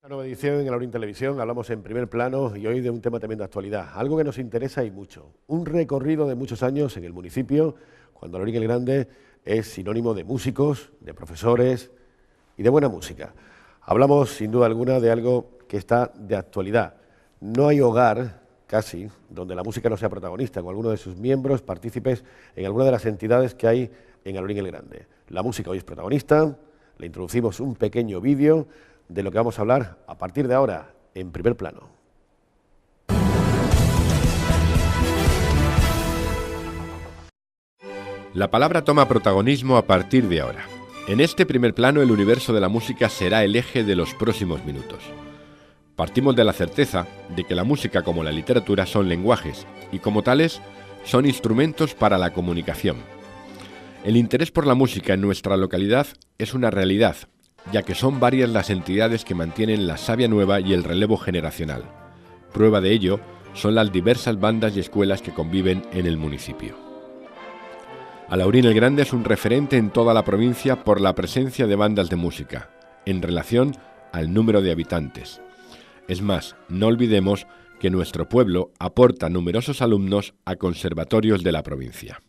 Una nueva edición en Alaurín Televisión, hablamos en primer plano y hoy de un tema también de actualidad, algo que nos interesa y mucho, un recorrido de muchos años en el municipio, cuando Alaurín el Grande es sinónimo de músicos, de profesores y de buena música. Hablamos sin duda alguna de algo que está de actualidad. No hay hogar, casi, donde la música no sea protagonista, con alguno de sus miembros, partícipes en alguna de las entidades que hay en Alaurín el Grande. La música hoy es protagonista, le introducimos un pequeño vídeo de lo que vamos a hablar a partir de ahora, en primer plano. La palabra toma protagonismo a partir de ahora. En este primer plano, el universo de la música será el eje de los próximos minutos. Partimos de la certeza de que la música, como la literatura, son lenguajes y, como tales, son instrumentos para la comunicación. El interés por la música en nuestra localidad es una realidad, ya que son varias las entidades que mantienen la savia nueva y el relevo generacional. Prueba de ello son las diversas bandas y escuelas que conviven en el municipio. Alaurín el Grande es un referente en toda la provincia por la presencia de bandas de música, en relación al número de habitantes. Es más, no olvidemos que nuestro pueblo aporta numerosos alumnos a conservatorios de la provincia.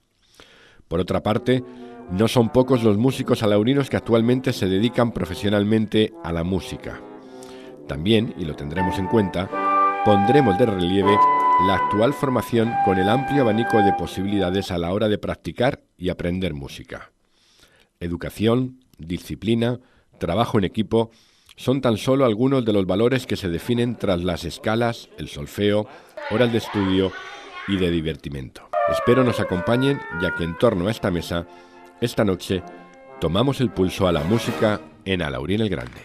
Por otra parte, no son pocos los músicos alaurinos que actualmente se dedican profesionalmente a la música. También, y lo tendremos en cuenta, pondremos de relieve la actual formación con el amplio abanico de posibilidades a la hora de practicar y aprender música. Educación, disciplina, trabajo en equipo son tan solo algunos de los valores que se definen tras las escalas, el solfeo, horas de estudio y de divertimento. Espero nos acompañen, ya que en torno a esta mesa, esta noche, tomamos el pulso a la música en Alaurín el Grande.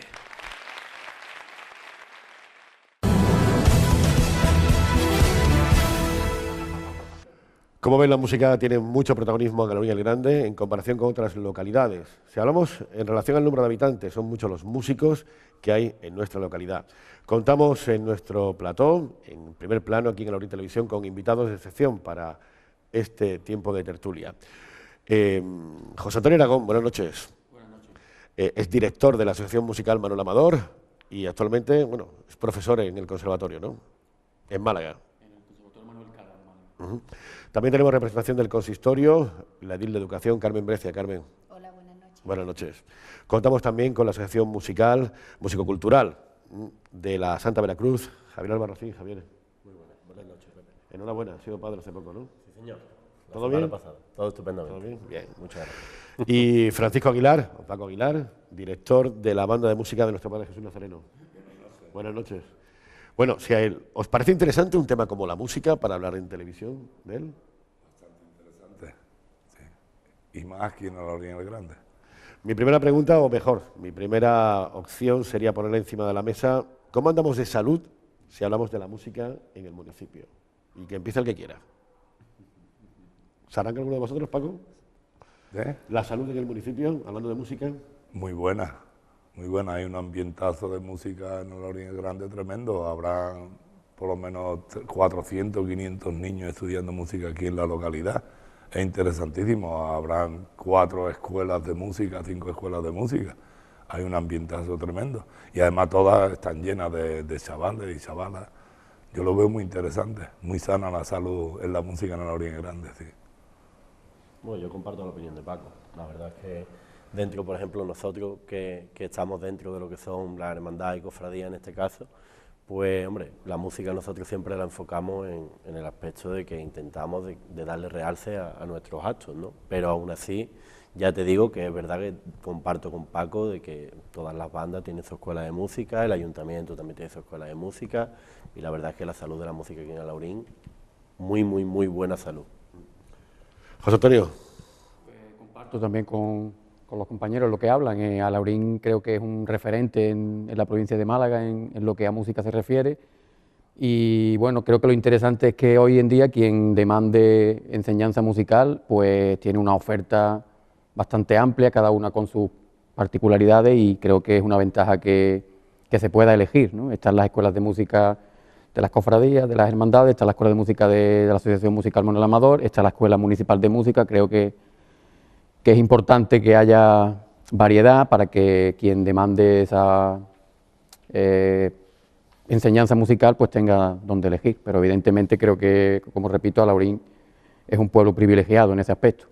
Como ven, la música tiene mucho protagonismo en Alaurín el Grande en comparación con otras localidades. Si hablamos en relación al número de habitantes, son muchos los músicos que hay en nuestra localidad. Contamos en nuestro plató, en primer plano aquí en Alaurín Televisión, con invitados de excepción para este tiempo de tertulia. José Antonio Aragón, buenas noches. Buenas noches. Es director de la Asociación Musical Manuel Amador y actualmente, bueno, es profesor en el conservatorio, ¿no? En Málaga. En el Conservatorio Manuel Cala, en Málaga. También tenemos representación del consistorio, la edil de Educación, Carmen Brecia. Carmen. Hola, buenas noches. Buenas noches. Contamos también con la Asociación Musical, Músico-Cultural de la Santa Veracruz, Javier Albarracín. Javier. Muy buenas noches, Pepe. Enhorabuena, has sido padre hace poco, ¿no? Sí, señor. ¿Todo bien? Todo estupendamente. ¿Todo bien? Bien. Muchas gracias. Y Francisco Aguilar, o Paco Aguilar, director de la banda de música de nuestro Padre Jesús Nazareno. Buenas noches. Bueno, si a él, ¿os parece interesante un tema como la música para hablar en televisión de él? Bastante interesante, sí. Y más aquí en Alaurín el Grande. Mi primera pregunta, o mejor, mi primera opción sería ponerla encima de la mesa. ¿Cómo andamos de salud si hablamos de la música en el municipio? Y que empiece el que quiera. ¿Se arranca alguno de vosotros, Paco? La salud en el municipio, hablando de música. Muy buena, muy buena. Hay un ambientazo de música en Alaurín el Grande tremendo. Habrá por lo menos 400, 500 niños estudiando música aquí en la localidad. Es interesantísimo. Habrán 4 escuelas de música, 5 escuelas de música. Hay un ambientazo tremendo. Y además todas están llenas de chavales y chavalas. Yo lo veo muy interesante. Muy sana la salud en la música en Alaurín el Grande, sí. Bueno, yo comparto la opinión de Paco. La verdad es que dentro, por ejemplo, nosotros que estamos dentro de lo que son la hermandad y cofradía en este caso, pues, hombre, la música nosotros siempre la enfocamos en el aspecto de que intentamos de darle realce a nuestros actos, ¿no? Pero aún así, ya te digo que es verdad que comparto con Paco de que todas las bandas tienen su escuela de música, el ayuntamiento también tiene su escuela de música, y la verdad es que la salud de la música aquí en Alaurín, muy, muy, muy buena salud. José Antonio. Comparto también con los compañeros lo que hablan. Alaurín creo que es un referente en la provincia de Málaga en lo que a música se refiere. Y bueno, creo que lo interesante es que hoy en día quien demande enseñanza musical pues tiene una oferta bastante amplia, cada una con sus particularidades, y creo que es una ventaja que se pueda elegir, ¿no? Están las escuelas de música de las cofradías, de las hermandades, está la Escuela de Música de la Asociación Musical Manuel Amador, está la Escuela Municipal de Música. Creo que es importante que haya variedad para que quien demande enseñanza musical, pues tenga donde elegir. Pero evidentemente creo que, como repito, Alhaurín es un pueblo privilegiado en ese aspecto.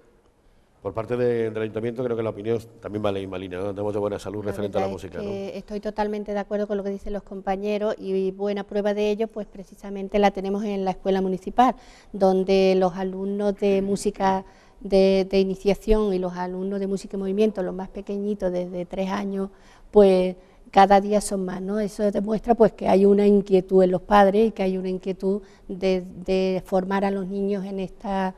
Por parte del Ayuntamiento creo que la opinión también va en la misma línea, ¿no? Andamos de buena salud referente a la música, ¿no? Estoy totalmente de acuerdo con lo que dicen los compañeros y buena prueba de ello, pues precisamente la tenemos en la escuela municipal, donde los alumnos de música de iniciación y los alumnos de música y movimiento, los más pequeñitos, desde 3 años, pues cada día son más, ¿no? Eso demuestra pues que hay una inquietud en los padres y que hay una inquietud de formar a los niños en esta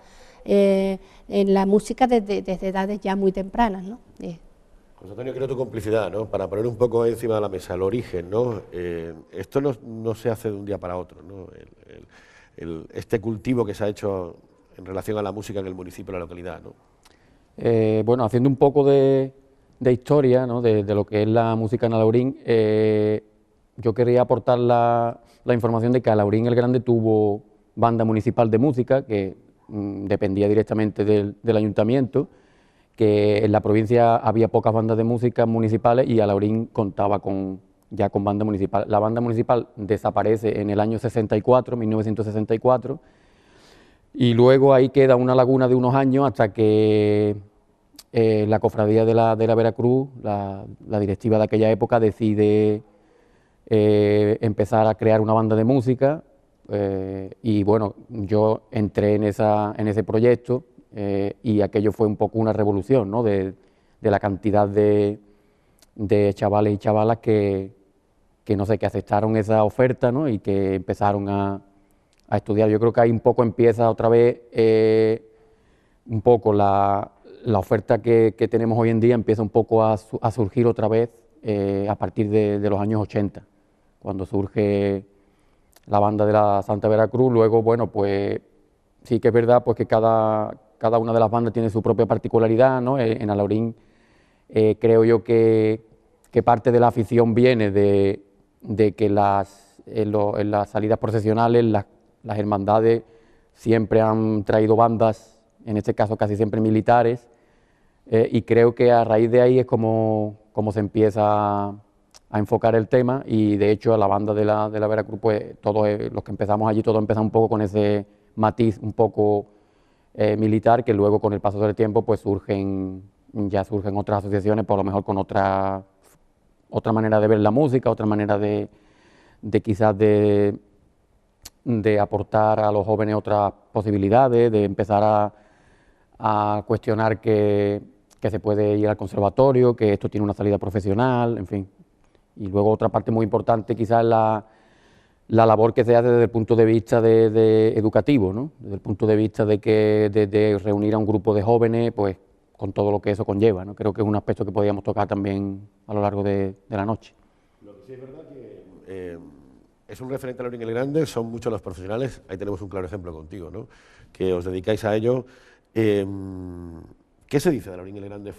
en la música desde edades ya muy tempranas, ¿no? José Antonio, creo tu complicidad, ¿no? Para poner un poco encima de la mesa el origen, ¿no? Esto no se hace de un día para otro, ¿no? Este cultivo que se ha hecho en relación a la música en el municipio, en la localidad, ¿no? Bueno, haciendo un poco de historia, ¿no? de lo que es la música en Alhaurín, yo quería aportar la información de que Alhaurín el Grande tuvo banda municipal de música que dependía directamente del ayuntamiento, que en la provincia había pocas bandas de música municipales y Alhaurín contaba ya con banda municipal. La banda municipal desaparece en el año 64, 1964, y luego ahí queda una laguna de unos años hasta que la cofradía de la Veracruz, la directiva de aquella época, decide empezar a crear una banda de música. Y bueno, yo entré en ese proyecto y aquello fue un poco una revolución, ¿no? de la cantidad de chavales y chavalas que no sé, que aceptaron esa oferta, ¿no? Y que empezaron a estudiar. Yo creo que ahí un poco empieza otra vez un poco la oferta que tenemos hoy en día, empieza un poco a surgir otra vez a partir de los años 80, cuando surge la banda de la Santa Veracruz. Luego, bueno, pues sí que es verdad pues que cada una de las bandas tiene su propia particularidad, ¿no? En Alhaurín creo yo que parte de la afición viene de que en las salidas procesionales las hermandades siempre han traído bandas, en este caso casi siempre militares, y creo que a raíz de ahí es como se empieza a enfocar el tema, y de hecho a la banda de la Veracruz, pues todos los que empezamos allí, todos empezamos un poco con ese matiz un poco militar, que luego con el paso del tiempo pues surgen otras asociaciones, por lo mejor con otra manera de ver la música, otra manera de quizás de aportar a los jóvenes otras posibilidades, de empezar a cuestionar que se puede ir al conservatorio, que esto tiene una salida profesional, en fin. Y luego otra parte muy importante quizás es la labor que se hace desde el punto de vista de educativo, ¿no? Desde el punto de vista de reunir a un grupo de jóvenes, pues con todo lo que eso conlleva, ¿no? Creo que es un aspecto que podríamos tocar también a lo largo de la noche. Lo que sí es verdad que es un referente a Alhaurín el Grande, son muchos los profesionales, ahí tenemos un claro ejemplo contigo, ¿no? Que os dedicáis a ello. ¿Qué se dice de Alhaurín el Grande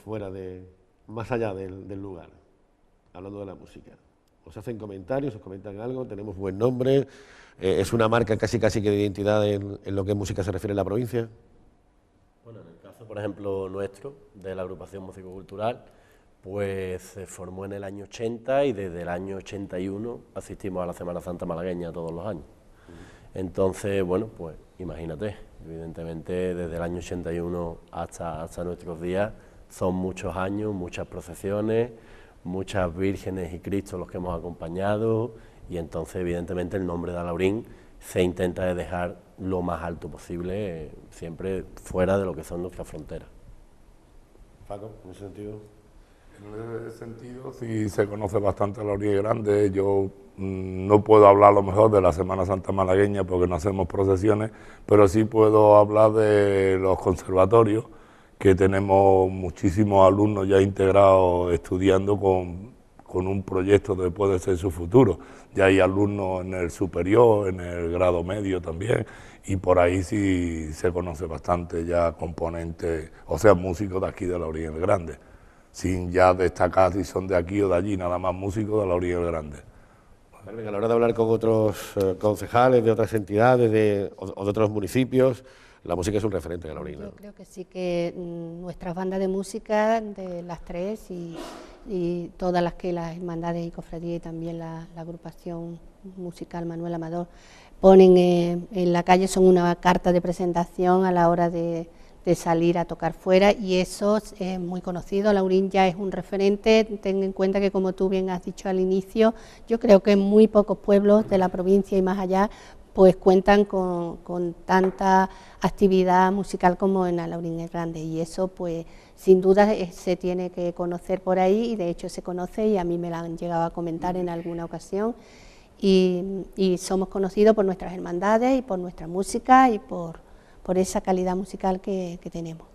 más allá del lugar, hablando de la música? ¿Os hacen comentarios, os comentan algo? ¿Tenemos buen nombre? ¿Es una marca casi que de identidad en lo que música se refiere en la provincia? Bueno, en el caso, por ejemplo, nuestro, de la agrupación músico-cultural, pues se formó en el año 80 y desde el año 81 asistimos a la Semana Santa malagueña todos los años. Entonces, bueno, pues imagínate, evidentemente desde el año 81 hasta nuestros días son muchos años, muchas procesiones, muchas vírgenes y Cristos los que hemos acompañado, y entonces evidentemente el nombre de Alhaurín se intenta dejar lo más alto posible, siempre fuera de lo que son nuestras fronteras. Paco, en ese sentido. En ese sentido sí se conoce bastante Alhaurín el Grande. Yo no puedo hablar a lo mejor de la Semana Santa malagueña porque no hacemos procesiones, pero sí puedo hablar de los conservatorios, que tenemos muchísimos alumnos ya integrados estudiando con un proyecto que puede ser su futuro. Ya hay alumnos en el superior, en el grado medio también, y por ahí sí se conoce bastante ya componentes, o sea, músicos de aquí de Alhaurín el Grande, sin ya destacar si son de aquí o de allí, nada más músicos de Alhaurín el Grande. A la hora de hablar con otros concejales de otras entidades o de otros municipios, la música es un referente en Alhaurín, ¿no? Yo creo que sí, que nuestras bandas de música, de las tres, y y todas las que las hermandades y cofradías y también la agrupación musical Manuel Amador ponen en la calle son una carta de presentación a la hora de salir a tocar fuera, y eso es muy conocido. Laurín ya es un referente. Ten en cuenta que, como tú bien has dicho al inicio, yo creo que muy pocos pueblos de la provincia y más allá pues cuentan con tanta actividad musical como en Alaurín el Grande, y eso pues sin duda se tiene que conocer por ahí, y de hecho se conoce, y a mí me la han llegado a comentar en alguna ocasión, y somos conocidos por nuestras hermandades y por nuestra música y por esa calidad musical que tenemos.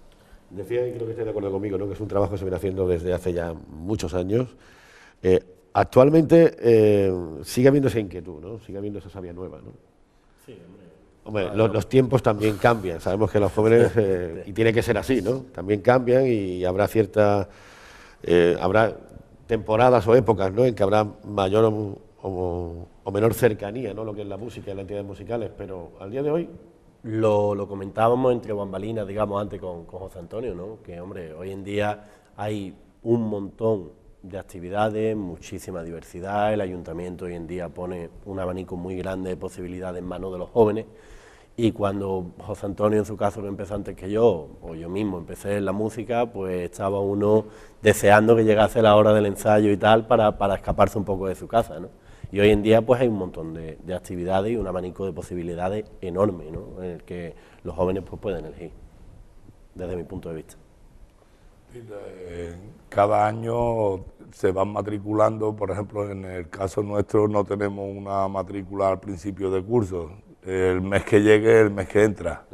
Decía, y creo que estáis de acuerdo conmigo, ¿no?, que es un trabajo que se viene haciendo desde hace ya muchos años. Actualmente sigue habiendo esa inquietud, ¿no?, sigue habiendo esa savia nueva, ¿no? Sí, Hombre, los tiempos también cambian, sabemos que los jóvenes, y tiene que ser así, ¿no?, también cambian, y habrá habrá temporadas o épocas, ¿no?, en que habrá mayor o menor cercanía, ¿no?, lo que es la música y las entidades musicales, pero al día de hoy... Lo comentábamos entre bambalinas, digamos, antes con José Antonio, ¿no?, que, hombre, hoy en día hay un montón de actividades, muchísima diversidad. El ayuntamiento hoy en día pone un abanico muy grande de posibilidades en manos de los jóvenes, y cuando José Antonio, en su caso, que empezó antes que yo, o yo mismo empecé en la música, pues estaba uno deseando que llegase la hora del ensayo y tal para escaparse un poco de su casa, ¿no? Y hoy en día pues hay un montón de actividades y un abanico de posibilidades enorme, ¿no?, en el que los jóvenes pues pueden elegir, desde mi punto de vista. Cada año se van matriculando. Por ejemplo, en el caso nuestro no tenemos una matrícula al principio de curso, el mes que llegue, el mes que entra.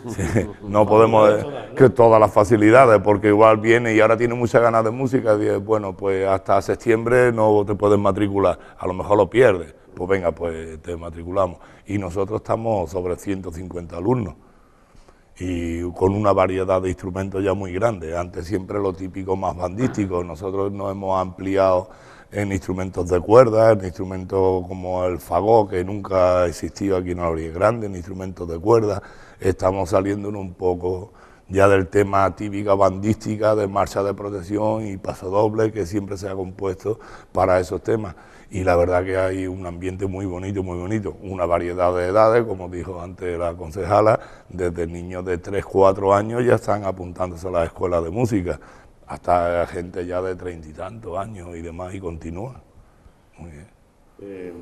Sí, no podemos que todas las facilidades, porque igual viene y ahora tiene muchas ganas de música, y dice, bueno, pues hasta septiembre no te puedes matricular, a lo mejor lo pierdes, pues venga, pues te matriculamos. Y nosotros estamos sobre 150 alumnos, y con una variedad de instrumentos ya muy grande. Antes siempre lo típico más bandístico, nosotros nos hemos ampliado en instrumentos de cuerda, en instrumentos como el fagot, que nunca ha existido aquí en Alaurín el Grande, en instrumentos de cuerda. Estamos saliendo un poco ya del tema típica bandística de marcha de procesión y pasodoble, que siempre se ha compuesto para esos temas. Y la verdad que hay un ambiente muy bonito, una variedad de edades, como dijo antes la concejala, desde niños de 3, 4 años ya están apuntándose a las escuelas de música, hasta gente ya de 30 y tantos años y demás, y continúa. Muy bien.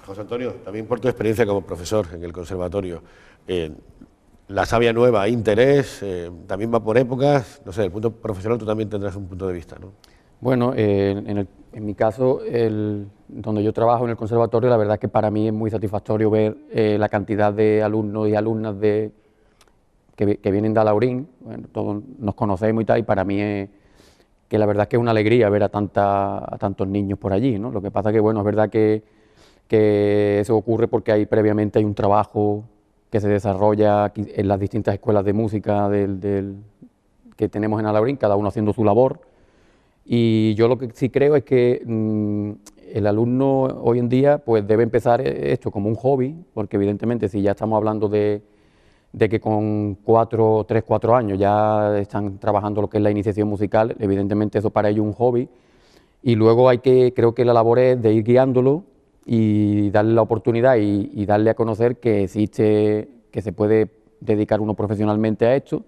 José Antonio, también por tu experiencia como profesor en el conservatorio, la savia nueva, interés, también va por épocas, no sé, el punto profesional tú también tendrás un punto de vista, ¿no? Bueno, en mi caso, donde yo trabajo en el conservatorio, la verdad es que para mí es muy satisfactorio ver la cantidad de alumnos y alumnas que vienen de Alaurín. Bueno, todos nos conocemos y tal, y para mí es que la verdad es que es una alegría ver a tantos niños por allí, ¿no? Lo que pasa que, bueno, es verdad que eso ocurre porque previamente hay un trabajo que se desarrolla aquí en las distintas escuelas de música que tenemos en Alaurín, cada uno haciendo su labor. Y yo lo que sí creo es que el alumno hoy en día pues debe empezar esto como un hobby, porque evidentemente si ya estamos hablando de que con 3, 4 años ya están trabajando lo que es la iniciación musical, evidentemente eso para ellos es un hobby, y luego creo que la labor es de ir guiándolo y darle la oportunidad y darle a conocer que existe, que se puede dedicar uno profesionalmente a esto,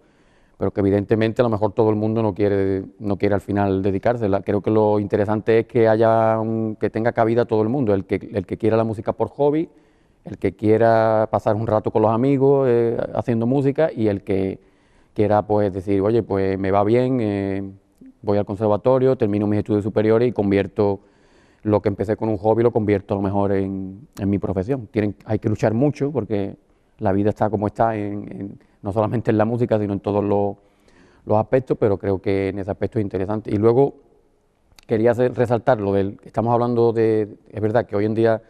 pero que evidentemente a lo mejor todo el mundo no quiere al final dedicarse. Creo que lo interesante es que que tenga cabida todo el mundo, el que quiera la música por hobby, el que quiera pasar un rato con los amigos haciendo música, y el que quiera pues decir, oye, pues me va bien, voy al conservatorio, termino mis estudios superiores y convierto lo que empecé con un hobby, lo convierto a lo mejor en mi profesión. Hay que luchar mucho porque la vida está como está, no solamente en la música, sino en todos los aspectos, pero creo que en ese aspecto es interesante. Y luego quería resaltar estamos hablando es verdad que hoy en día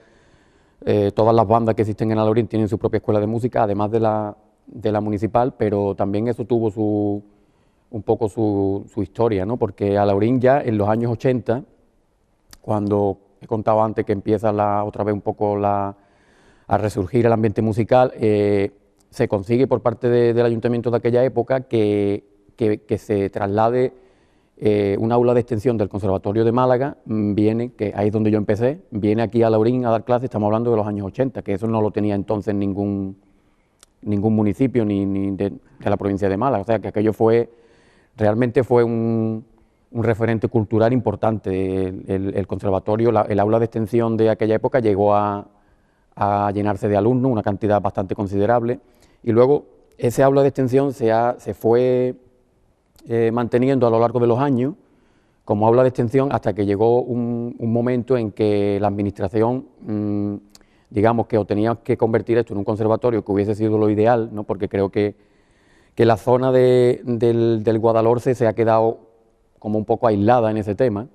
todas las bandas que existen en Alaurín tienen su propia escuela de música, además de la municipal, pero también eso tuvo un poco su historia, ¿no? Porque Alaurín ya en los años 80, cuando he contado antes que empieza otra vez un poco a resurgir el ambiente musical, se consigue por parte del ayuntamiento de aquella época que se traslade un aula de extensión del Conservatorio de Málaga viene, que ahí es donde yo empecé, viene aquí a Laurín a dar clases, estamos hablando de los años 80, que eso no lo tenía entonces ningún municipio ni de la provincia de Málaga, o sea que aquello realmente fue un referente cultural importante. El conservatorio, el aula de extensión de aquella época llegó a llenarse de alumnos, una cantidad bastante considerable, y luego ese aula de extensión se fue manteniendo a lo largo de los años como aula de extensión hasta que llegó un momento en que la administración, digamos que o tenía que convertir esto en un conservatorio, que hubiese sido lo ideal, ¿no? Porque creo que la zona del Guadalhorce se ha quedado como un poco aislada en ese tema.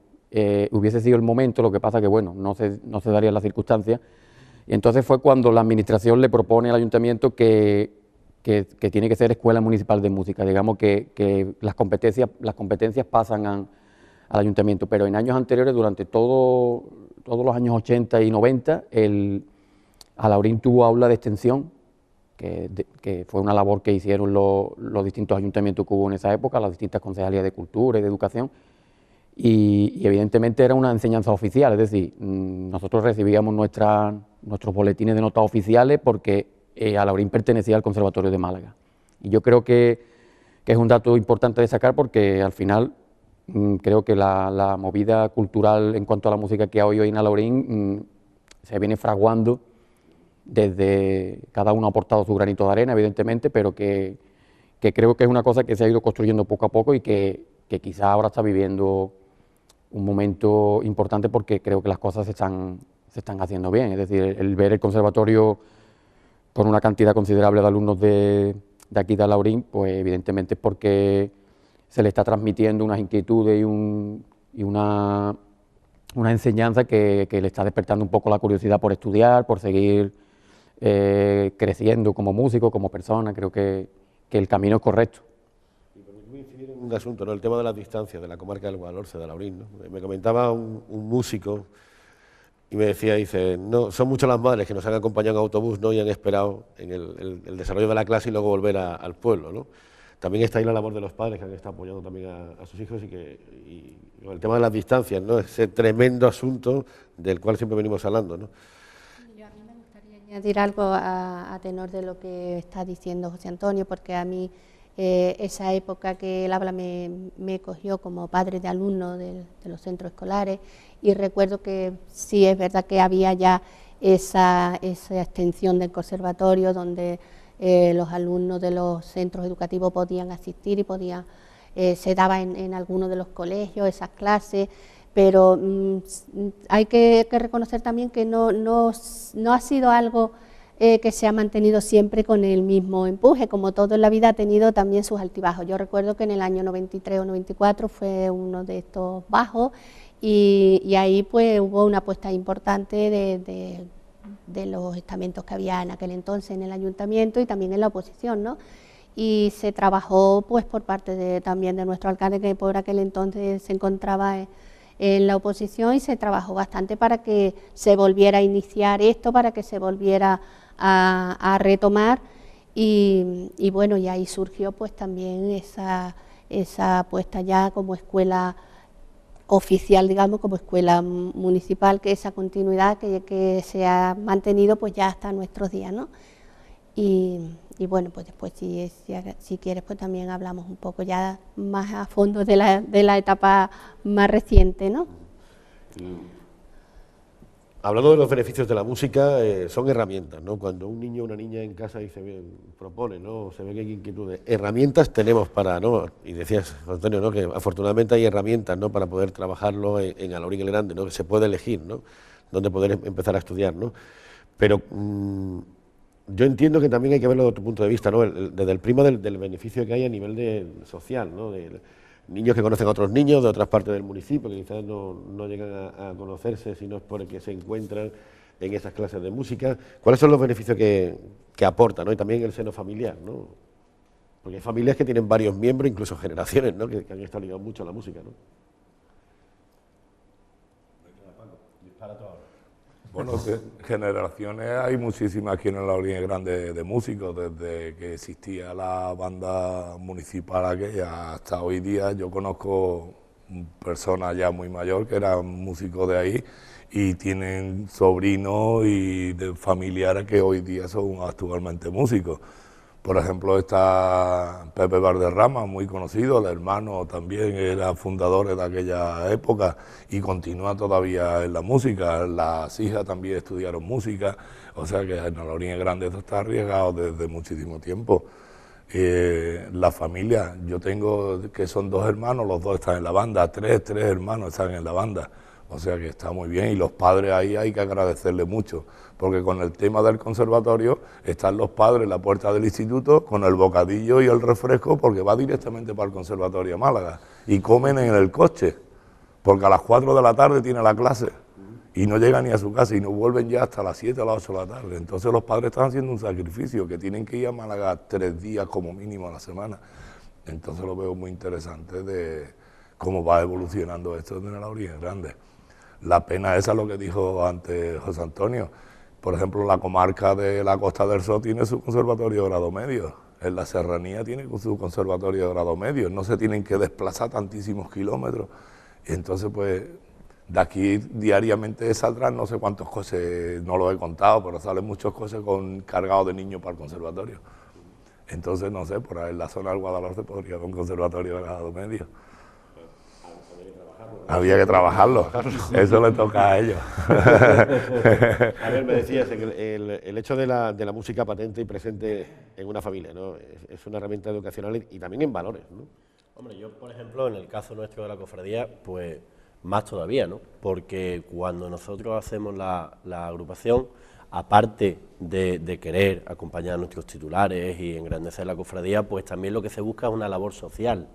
Hubiese sido el momento, lo que pasa que bueno, no se darían las circunstancias, y entonces fue cuando la administración le propone al ayuntamiento que tiene que ser Escuela Municipal de Música, digamos que las competencias pasan al ayuntamiento, pero en años anteriores, durante todos los años 80 y 90, Alhaurín tuvo aula de extensión, que fue una labor que hicieron los distintos ayuntamientos que hubo en esa época, las distintas concejalías de cultura y de educación, y evidentemente era una enseñanza oficial, es decir, nosotros recibíamos nuestros boletines de notas oficiales porque Alhaurín pertenecía al Conservatorio de Málaga. Y yo creo que es un dato importante de sacar porque al final creo que la movida cultural en cuanto a la música que hay hoy en Alhaurín se viene fraguando desde, cada uno ha aportado su granito de arena, evidentemente, pero que creo que es una cosa que se ha ido construyendo poco a poco y que quizá ahora está viviendo un momento importante porque creo que las cosas se están haciendo bien. Es decir, el ver el conservatorio con una cantidad considerable de alumnos de aquí de Alhaurín, pues evidentemente es porque se le está transmitiendo unas inquietudes y una enseñanza que le está despertando un poco la curiosidad por estudiar, por seguir creciendo como músico, como persona. Creo que el camino es correcto. Y permíteme incidir en un asunto, ¿no? El tema de las distancias de la comarca del Guadalhorce, de Alhaurín, ¿no? Me comentaba un músico y me decía, dice, no, son muchas las madres que nos han acompañado en autobús, ¿no? Y han esperado en el desarrollo de la clase y luego volver al pueblo, ¿no? También está ahí la labor de los padres que han estado apoyando también a sus hijos y con el tema de las distancias, ¿no? Ese tremendo asunto del cual siempre venimos hablando, ¿no? A mí me gustaría añadir algo a tenor de lo que está diciendo José Antonio, porque a mí esa época que él habla me cogió como padre de alumnos de los centros escolares, y recuerdo que sí es verdad que había ya esa extensión del conservatorio donde los alumnos de los centros educativos podían asistir y se daba en algunos de los colegios esas clases, pero hay que reconocer también que no ha sido algo que se ha mantenido siempre con el mismo empuje, como todo en la vida ha tenido también sus altibajos. Yo recuerdo que en el año 93 o 94 fue uno de estos bajos y ahí pues hubo una apuesta importante de los estamentos que había en aquel entonces en el ayuntamiento y también en la oposición, ¿no? Y se trabajó pues por parte también de nuestro alcalde, que por aquel entonces se encontraba en la oposición, y se trabajó bastante para que se volviera a iniciar esto, para que se volviera a retomar y bueno, y ahí surgió pues también esa apuesta ya como escuela oficial, digamos, como escuela municipal, que esa continuidad que se ha mantenido pues ya hasta nuestros días, ¿no? Y bueno, pues después si quieres pues también hablamos un poco ya más a fondo de la etapa más reciente, ¿no? Hablando de los beneficios de la música, son herramientas, ¿no? Cuando un niño o una niña en casa propone, ¿no? Se ve que hay inquietudes, herramientas tenemos para, ¿no? Y decías, Antonio, ¿no? Que afortunadamente hay herramientas, ¿no? Para poder trabajarlo en Alhaurín el Grande, ¿no? Que se puede elegir, ¿no? Dónde poder empezar a estudiar, ¿no? Pero yo entiendo que también hay que verlo desde otro punto de vista, ¿no? Desde el primo del beneficio que hay a nivel social, ¿no? De niños que conocen a otros niños de otras partes del municipio, que quizás no llegan a conocerse, sino es porque se encuentran en esas clases de música. ¿Cuáles son los beneficios que aporta, ¿no? Y también el seno familiar, ¿no? Porque hay familias que tienen varios miembros, incluso generaciones, ¿no? Que han estado ligados mucho a la música, ¿no? Bueno, generaciones hay muchísimas aquí en Alhaurín el Grande de músicos, desde que existía la banda municipal aquella hasta hoy día. Yo conozco persona ya muy mayor que era músico de ahí y tienen sobrinos y de familiares que hoy día son actualmente músicos. Por ejemplo, está Pepe Valderrama, muy conocido, el hermano también era fundador de aquella época y continúa todavía en la música. Las hijas también estudiaron música, o sea que en la Lorien Grande esto está arriesgado desde muchísimo tiempo. La familia, yo tengo que son 2 hermanos, los 2 están en la banda, tres hermanos están en la banda. O sea que está muy bien y los padres ahí hay que agradecerle mucho, porque con el tema del conservatorio están los padres en la puerta del instituto con el bocadillo y el refresco porque va directamente para el conservatorio de Málaga y comen en el coche, porque a las 4 de la tarde tiene la clase y no llegan ni a su casa y no vuelven ya hasta las 7 o las 8 de la tarde. Entonces los padres están haciendo un sacrificio, que tienen que ir a Málaga 3 días como mínimo a la semana. Entonces lo veo muy interesante de cómo va evolucionando esto de la Lorien Grande. La pena esa es lo que dijo antes José Antonio. Por ejemplo, la comarca de la Costa del Sol tiene su conservatorio de grado medio. En la serranía tiene su conservatorio de grado medio. No se tienen que desplazar tantísimos kilómetros. Y entonces, pues, de aquí diariamente saldrán no sé cuántos coches, no lo he contado, pero salen muchos coches cargados de niños para el conservatorio. Entonces, no sé, por ahí en la zona del Guadalhorce podría haber un conservatorio de grado medio. Había que trabajarlo, eso le toca a ellos. A ver, me decías, el hecho de la música patente y presente en una familia, ¿no? Es una herramienta educacional y también en valores, ¿no? Hombre, yo, por ejemplo, en el caso nuestro de la cofradía, pues más todavía, ¿no? Porque cuando nosotros hacemos la agrupación, aparte de querer acompañar a nuestros titulares y engrandecer la cofradía, pues también lo que se busca es una labor social,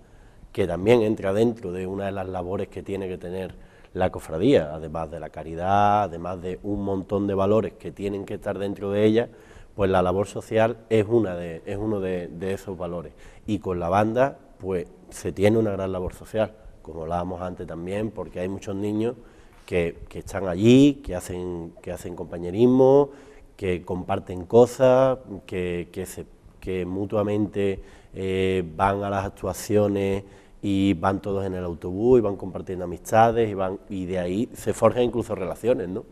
que también entra dentro de una de las labores que tiene que tener la cofradía, además de la caridad, además de un montón de valores que tienen que estar dentro de ella, pues la labor social es uno de esos valores. Y con la banda, pues se tiene una gran labor social, como hablábamos antes también, porque hay muchos niños que están allí, que hacen compañerismo, que comparten cosas, que mutuamente van a las actuaciones y van todos en el autobús y van compartiendo amistades y de ahí se forjan incluso relaciones, ¿no?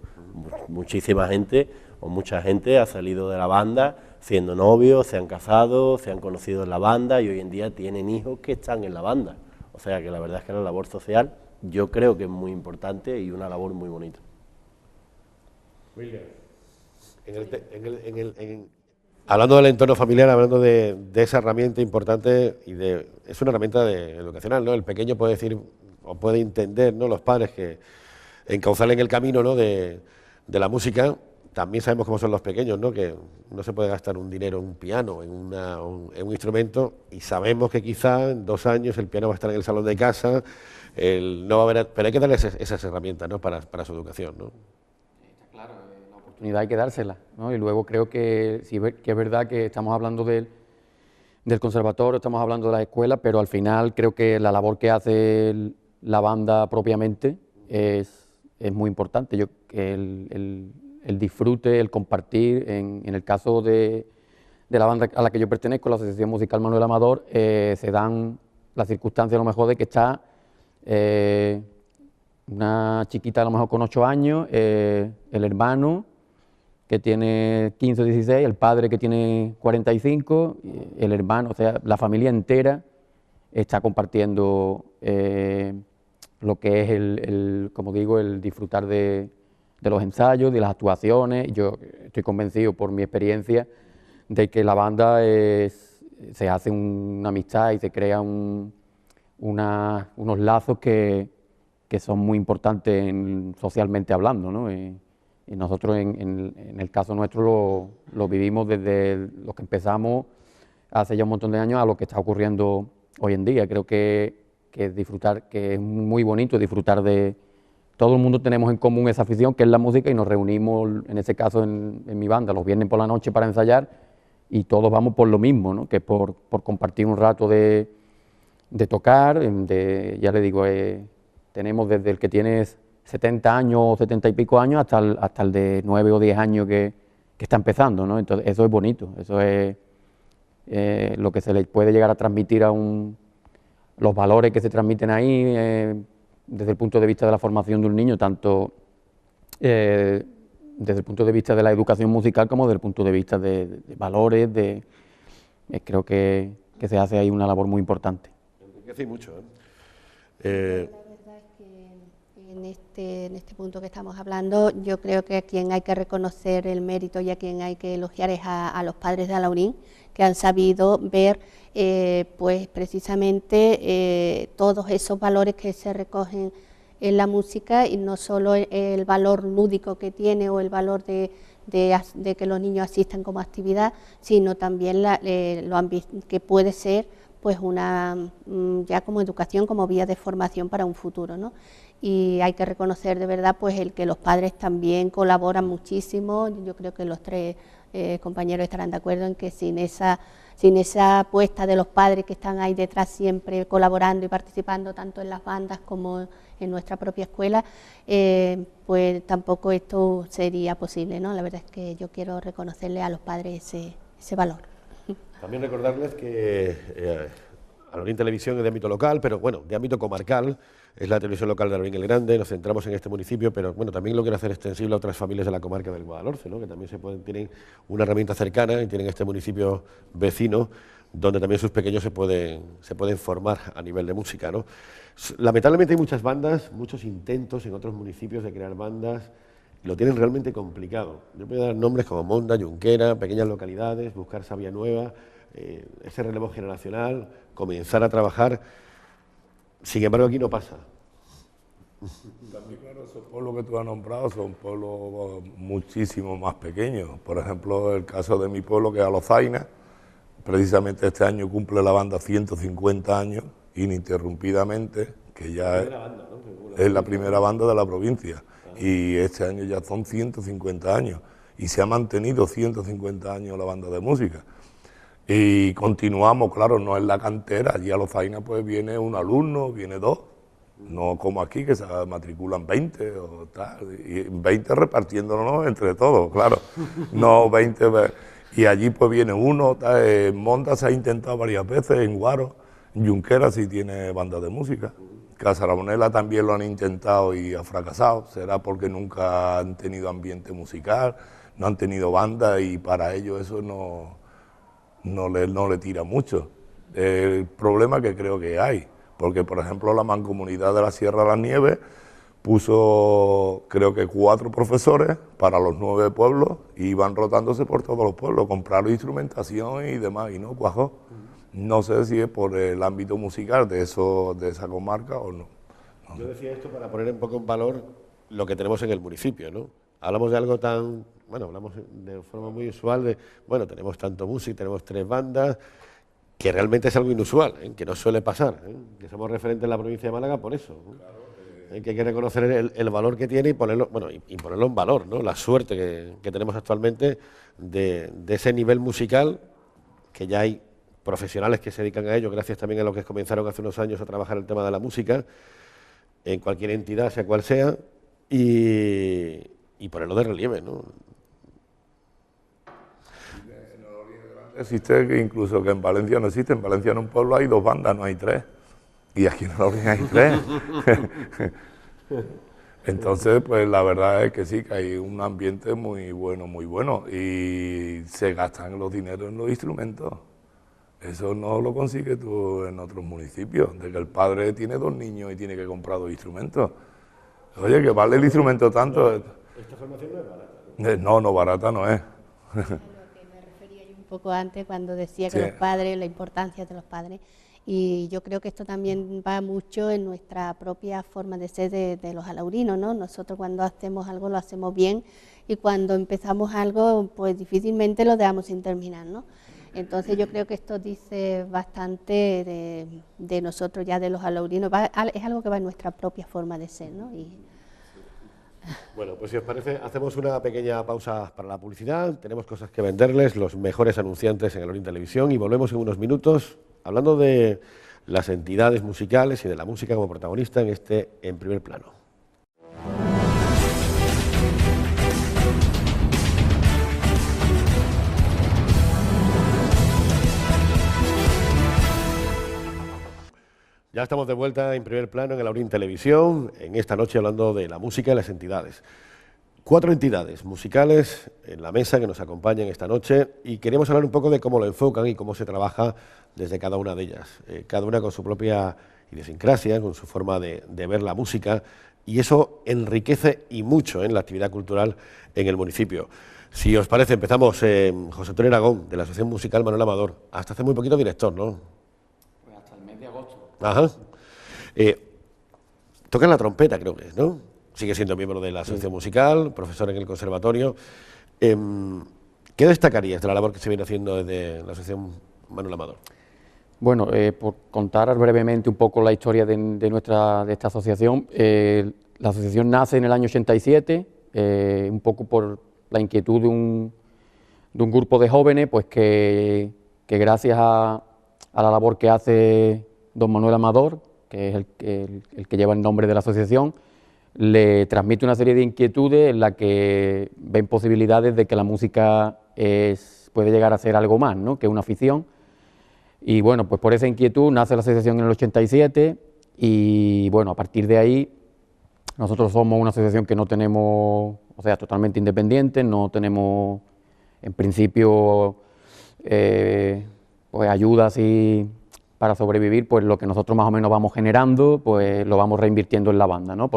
Muchísima gente o mucha gente ha salido de la banda siendo novios, se han casado, se han conocido en la banda y hoy en día tienen hijos que están en la banda. O sea que la verdad es que la labor social yo creo que es muy importante y una labor muy bonita. William, hablando del entorno familiar, hablando de esa herramienta importante es una herramienta educacional, ¿no? El pequeño puede decir o puede entender, ¿no? Los padres que encauzarle en el camino, ¿no? de la música. También sabemos cómo son los pequeños, ¿no? Que no se puede gastar un dinero en un piano, en un instrumento, y sabemos que quizá en 2 años el piano va a estar en el salón de casa, no va a haber, pero hay que darle esas herramientas, ¿no? para su educación, ¿no? Claro, la oportunidad hay que dársela, ¿no? Y luego creo que sí que es verdad que estamos hablando del conservatorio, estamos hablando de la escuela, pero al final creo que la labor que hace la banda propiamente es muy importante. El disfrute, el compartir, en el caso de la banda a la que yo pertenezco, la Asociación Musical Manuel Amador, se dan las circunstancias a lo mejor de que está una chiquita a lo mejor con 8 años, el hermano que tiene 15 o 16, el padre que tiene 45, el hermano, o sea, la familia entera está compartiendo lo que es como digo, el disfrutar de los ensayos, de las actuaciones. Yo estoy convencido por mi experiencia de que la banda se hace una amistad y se crea unos lazos que son muy importantes socialmente hablando, ¿no? Y nosotros en el caso nuestro lo vivimos desde los que empezamos hace ya un montón de años a lo que está ocurriendo hoy en día. Creo que disfrutar, que es muy bonito disfrutar de... Todo el mundo tenemos en común esa afición que es la música y nos reunimos, en ese caso en mi banda, los viernes por la noche para ensayar y todos vamos por lo mismo, ¿no? Que es por compartir un rato de tocar, ya le digo, tenemos desde el que tiene 70 años o 70 y pico años hasta el de 9 o 10 años que está empezando, ¿no? Entonces eso es bonito, eso es lo que se le puede llegar a transmitir a un los valores que se transmiten ahí, desde el punto de vista de la formación de un niño, tanto desde el punto de vista de la educación musical como desde el punto de vista de valores, creo que se hace ahí una labor muy importante. Enriquece mucho, La verdad es que en este punto que estamos hablando, yo creo que a quien hay que reconocer el mérito y a quien hay que elogiar es a los padres de Alaurín, que han sabido ver pues precisamente todos esos valores que se recogen en la música, y no solo el valor lúdico que tiene o el valor de que los niños asistan como actividad, sino también que puede ser pues ya como educación, como vía de formación para un futuro, ¿no? Y hay que reconocer de verdad pues el que los padres también colaboran muchísimo. Yo creo que los tres compañeros estarán de acuerdo en que sin esa apuesta de los padres que están ahí detrás siempre colaborando y participando tanto en las bandas como en nuestra propia escuela, pues tampoco esto sería posible, ¿no? La verdad es que yo quiero reconocerle a los padres ese valor. También recordarles que Alaurín Televisión es de ámbito local, pero bueno, de ámbito comarcal, es la televisión local de Alaurín el Grande, nos centramos en este municipio, pero bueno, también lo quiero hacer extensible a otras familias de la comarca del Guadalhorce, ¿no? Que también tienen una herramienta cercana y tienen este municipio vecino, donde también sus pequeños se pueden formar a nivel de música, ¿no? Lamentablemente hay muchas bandas, muchos intentos en otros municipios de crear bandas, y lo tienen realmente complicado. Yo voy a dar nombres como Monda, Junquera, pequeñas localidades, buscar savia nueva, ese relevo generacional, comenzar a trabajar. Sin embargo, aquí no pasa. También, claro, esos pueblos que tú has nombrado son pueblos muchísimo más pequeños. Por ejemplo, el caso de mi pueblo, que es Alozaina, precisamente este año cumple la banda 150 años, ininterrumpidamente, que ya es la primera banda de la provincia. Y este año ya son 150 años, y se ha mantenido 150 años la banda de música. Y continuamos, claro, no es la cantera, allí a Alozaina pues viene un alumno, viene dos, no como aquí que se matriculan 20 o tal, y 20 repartiéndonos entre todos, claro, no 20, y allí pues viene uno, tal, en Monda se ha intentado varias veces, en Guaro, en Junquera sí tiene banda de música, Casaramonela también lo han intentado y ha fracasado, será porque nunca han tenido ambiente musical, no han tenido banda y para ellos eso no le tira mucho. El problema que creo que hay, porque por ejemplo la Mancomunidad de la Sierra de las Nieves puso creo que 4 profesores para los 9 pueblos y iban rotándose por todos los pueblos, compraron instrumentación y demás y no cuajó. No sé si es por el ámbito musical de esa comarca o no. Yo decía esto para poner un poco en valor lo que tenemos en el municipio, ¿no? Hablamos de algo tan, bueno, hablamos de forma muy usual de, bueno, tenemos tanto música, tenemos 3 bandas, que realmente es algo inusual, que no suele pasar, que somos referentes en la provincia de Málaga por eso, ¿no? Claro, que hay que reconocer el valor que tiene y ponerlo, bueno, y ponerlo en valor, ¿no? La suerte que tenemos actualmente de ese nivel musical, que ya hay profesionales que se dedican a ello, gracias también a los que comenzaron hace unos años a trabajar el tema de la música, en cualquier entidad, sea cual sea, y ponerlo de relieve, ¿no? Existe que incluso que en Valencia no existe, en Valencia en un pueblo hay 2 bandas, no hay 3, y aquí en Alaurín hay 3. Entonces, pues la verdad es que sí, que hay un ambiente muy bueno, y se gastan los dineros en los instrumentos. Eso no lo consigues tú en otros municipios, de que el padre tiene 2 niños y tiene que comprar 2 instrumentos. Oye, que vale el instrumento tanto. Esta formación no es barata, ¿no? No, barata no es. Lo que me refería yo un poco antes cuando decía que los padres, la importancia de los padres, y yo creo que esto también va mucho en nuestra propia forma de ser de los alaurinos, ¿no? Nosotros cuando hacemos algo lo hacemos bien, y cuando empezamos algo pues difícilmente lo dejamos sin terminar, ¿no? Entonces yo creo que esto dice bastante de nosotros ya, de los alaurinos, es algo que va en nuestra propia forma de ser, ¿no? Bueno, pues si os parece, hacemos una pequeña pausa para la publicidad, tenemos cosas que venderles, los mejores anunciantes en Alaurín Televisión, y volvemos en unos minutos hablando de las entidades musicales y de la música como protagonista En Primer Plano. Ya estamos de vuelta en primer plano en el Aurín Televisión, en esta noche hablando de la música y las entidades. 4 entidades musicales en la mesa que nos acompañan esta noche y queremos hablar un poco de cómo lo enfocan y cómo se trabaja desde cada una de ellas. Cada una con su propia idiosincrasia, con su forma de ver la música, y eso enriquece y mucho en la actividad cultural en el municipio. Si os parece, empezamos. José Antonio Aragón, de la Asociación Musical Manuel Amador, hasta hace muy poquito director, ¿no? Pues hasta el mes de agosto. Ajá. Tocan la trompeta, creo que es, ¿no? Sigue siendo miembro de la Asociación Musical, profesor en el Conservatorio. ¿Qué destacarías de la labor que se viene haciendo desde la Asociación Manuel Amador? Bueno, por contar brevemente un poco la historia de esta asociación, la asociación nace en el año 87, un poco por la inquietud de un grupo de jóvenes, pues que gracias a la labor que hace don Manuel Amador, que es el que lleva el nombre de la asociación, le transmite una serie de inquietudes en la que ven posibilidades de que la música puede llegar a ser algo más, ¿no?, que una afición. Y bueno, pues por esa inquietud nace la asociación en el 87 y bueno, a partir de ahí nosotros somos una asociación que no tenemos, o sea, totalmente independiente, no tenemos en principio pues ayuda así para sobrevivir, pues lo que nosotros más o menos vamos generando, pues lo vamos reinvirtiendo en la banda, ¿no?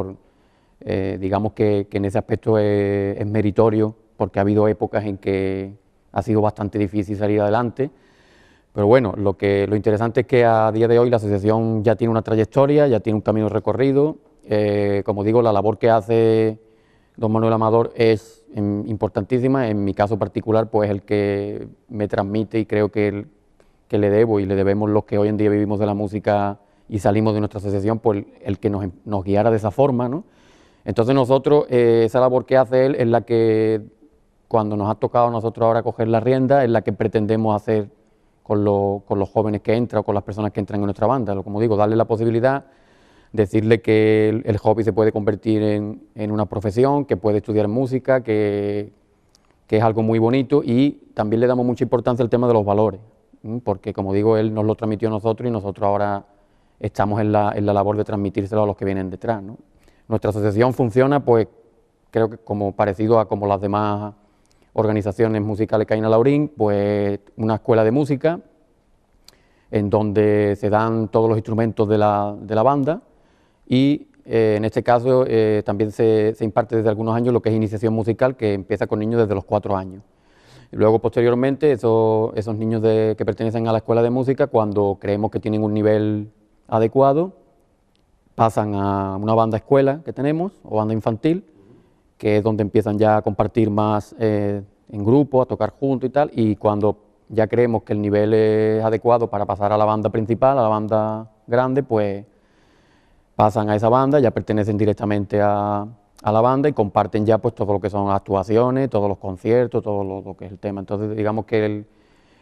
Digamos que en ese aspecto es meritorio, porque ha habido épocas en que ha sido bastante difícil salir adelante. Pero bueno, lo interesante es que a día de hoy la asociación ya tiene una trayectoria, ya tiene un camino recorrido. Como digo, la labor que hace don Manuel Amador es importantísima. En mi caso particular, pues el que me transmite y creo que le debo y le debemos los que hoy en día vivimos de la música y salimos de nuestra asociación, pues el que nos guiara de esa forma, ¿no? Entonces nosotros, esa labor que hace él es la que, cuando nos ha tocado a nosotros ahora coger la rienda, es la que pretendemos hacer con los jóvenes que entran o con las personas que entran en nuestra banda. Como digo, darle la posibilidad, decirle que el hobby se puede convertir en una profesión, que puede estudiar música, que es algo muy bonito, y también le damos mucha importancia al tema de los valores, porque como digo, él nos lo transmitió a nosotros y nosotros ahora estamos en la labor de transmitírselo a los que vienen detrás, ¿no? Nuestra asociación funciona, pues creo que como parecido a como las demás organizaciones musicales que hay en Alhaurín, pues una escuela de música en donde se dan todos los instrumentos de la banda y en este caso también se imparte desde algunos años lo que es iniciación musical, que empieza con niños desde los 4 años. Y luego posteriormente esos niños que pertenecen a la escuela de música, cuando creemos que tienen un nivel adecuado, pasan a una banda escuela que tenemos, o banda infantil, que es donde empiezan ya a compartir más en grupo, a tocar juntos y tal, y cuando ya creemos que el nivel es adecuado para pasar a la banda principal, a la banda grande, pues pasan a esa banda, ya pertenecen directamente a la banda y comparten ya pues todo lo que son las actuaciones, todos los conciertos, todo lo que es el tema. Entonces digamos que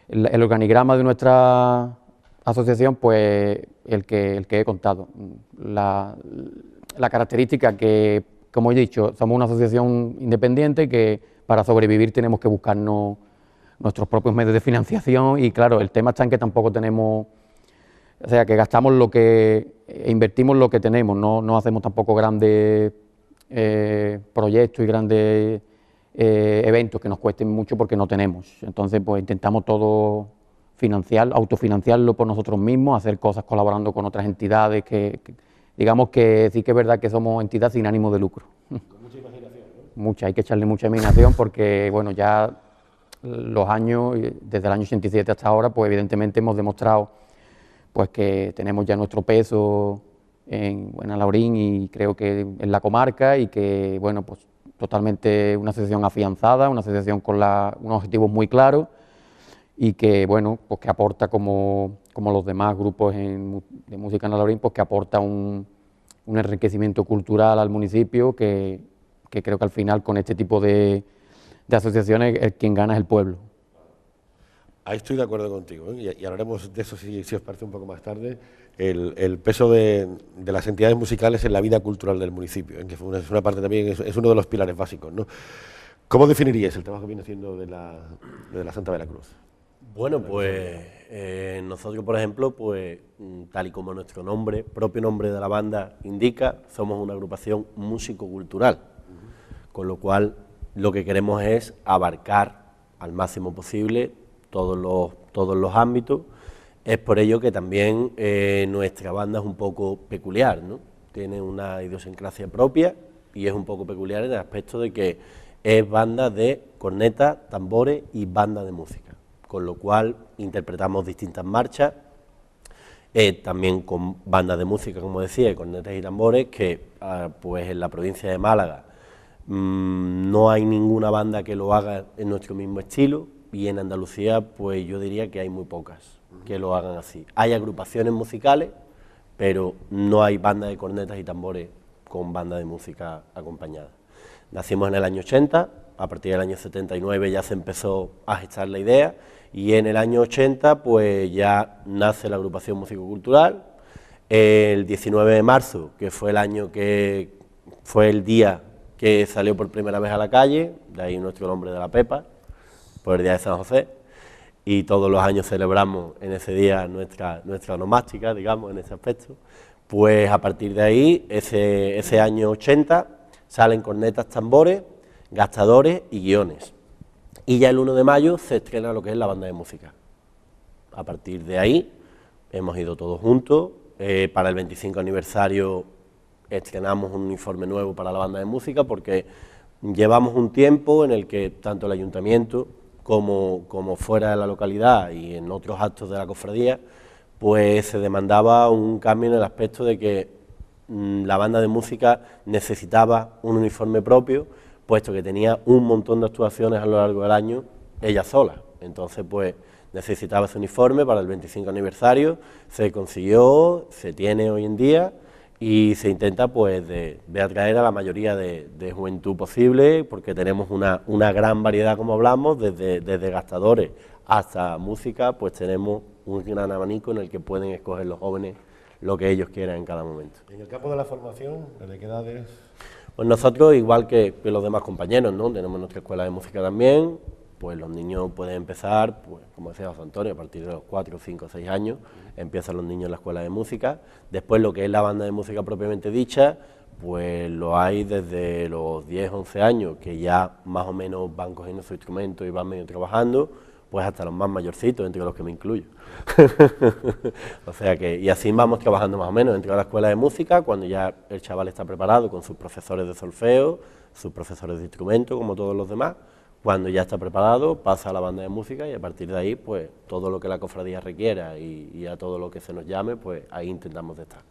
el organigrama de nuestra asociación, pues el que he contado. La característica que, como he dicho, somos una asociación independiente que para sobrevivir tenemos que buscarnos nuestros propios medios de financiación y claro, el tema está en que tampoco tenemos, o sea, que gastamos invertimos lo que tenemos, no hacemos tampoco grandes proyectos y grandes eventos que nos cuesten mucho porque no tenemos. Entonces, pues intentamos todo autofinanciarlo por nosotros mismos, hacer cosas colaborando con otras entidades que digamos que sí que es verdad que somos entidad sin ánimo de lucro. Con mucha imaginación, ¿no? Mucha, hay que echarle mucha imaginación porque, bueno, ya los años, desde el año 87 hasta ahora, pues evidentemente hemos demostrado pues que tenemos ya nuestro peso en Alhaurín y creo que en la comarca y que, bueno, pues totalmente una asociación afianzada, una asociación con unos objetivos muy claros y que, bueno, pues que aporta como los demás grupos de música en Alhaurín, pues que aporta un enriquecimiento cultural al municipio que creo que al final con este tipo de asociaciones quien gana es el pueblo. Ahí estoy de acuerdo contigo, ¿eh? Y hablaremos de eso si os parece un poco más tarde, el peso de las entidades musicales en la vida cultural del municipio, ¿eh? Que es una parte también, es uno de los pilares básicos, ¿no? ¿Cómo definirías el trabajo que viene haciendo de la Santa Veracruz? Bueno, pues nosotros, por ejemplo, pues tal y como nuestro nombre, propio nombre de la banda indica, somos una agrupación músico-cultural, con lo cual lo que queremos es abarcar al máximo posible todos los ámbitos. Es por ello que también nuestra banda es un poco peculiar, ¿no? Tiene una idiosincrasia propia y es un poco peculiar en el aspecto de que es banda de cornetas, tambores y banda de música, con lo cual interpretamos distintas marchas, también con bandas de música, como decía, cornetas y tambores, que pues en la provincia de Málaga no hay ninguna banda que lo haga en nuestro mismo estilo, y en Andalucía pues yo diría que hay muy pocas que lo hagan así. Hay agrupaciones musicales, pero no hay banda de cornetas y tambores con banda de música acompañada. Nacimos en el año 80, a partir del año 79 ya se empezó a gestar la idea, y en el año 80 pues ya nace la agrupación músico-cultural. El 19 de marzo, que fue el año que fue el día que salió por primera vez a la calle, de ahí nuestro nombre de la Pepa, por el día de San José, y todos los años celebramos en ese día nuestra onomástica, digamos, en ese aspecto. Pues a partir de ahí, ese año 80, salen cornetas, tambores, gastadores y guiones. Y ya el 1 de mayo se estrena lo que es la banda de música. A partir de ahí hemos ido todos juntos. Para el 25 aniversario estrenamos un uniforme nuevo para la banda de música, porque llevamos un tiempo en el que tanto el ayuntamiento como fuera de la localidad y en otros actos de la cofradía, pues se demandaba un cambio en el aspecto de que la banda de música necesitaba un uniforme propio, puesto que tenía un montón de actuaciones a lo largo del año ella sola. Entonces pues necesitaba ese uniforme para el 25 aniversario, se consiguió, se tiene hoy en día, y se intenta pues de atraer a la mayoría de juventud posible, porque tenemos una gran variedad, como hablamos, desde gastadores hasta música, pues tenemos un gran abanico en el que pueden escoger los jóvenes lo que ellos quieran en cada momento. En el campo de la formación, ¿desde qué edades? Pues nosotros, igual que los demás compañeros, ¿no? Tenemos nuestra escuela de música también. Pues los niños pueden empezar, pues como decía José Antonio, a partir de los 4, 5, 6 años, empiezan los niños en la escuela de música. Después lo que es la banda de música propiamente dicha, pues lo hay desde los 10, 11 años, que ya más o menos van cogiendo su instrumento y van medio trabajando, pues hasta los más mayorcitos, entre los que me incluyo. O sea que, y así vamos trabajando más o menos dentro de la escuela de música, cuando ya el chaval está preparado con sus profesores de solfeo, sus profesores de instrumento, como todos los demás. Cuando ya está preparado, pasa a la banda de música, y a partir de ahí, pues todo lo que la cofradía requiera y a todo lo que se nos llame, pues ahí intentamos de estar.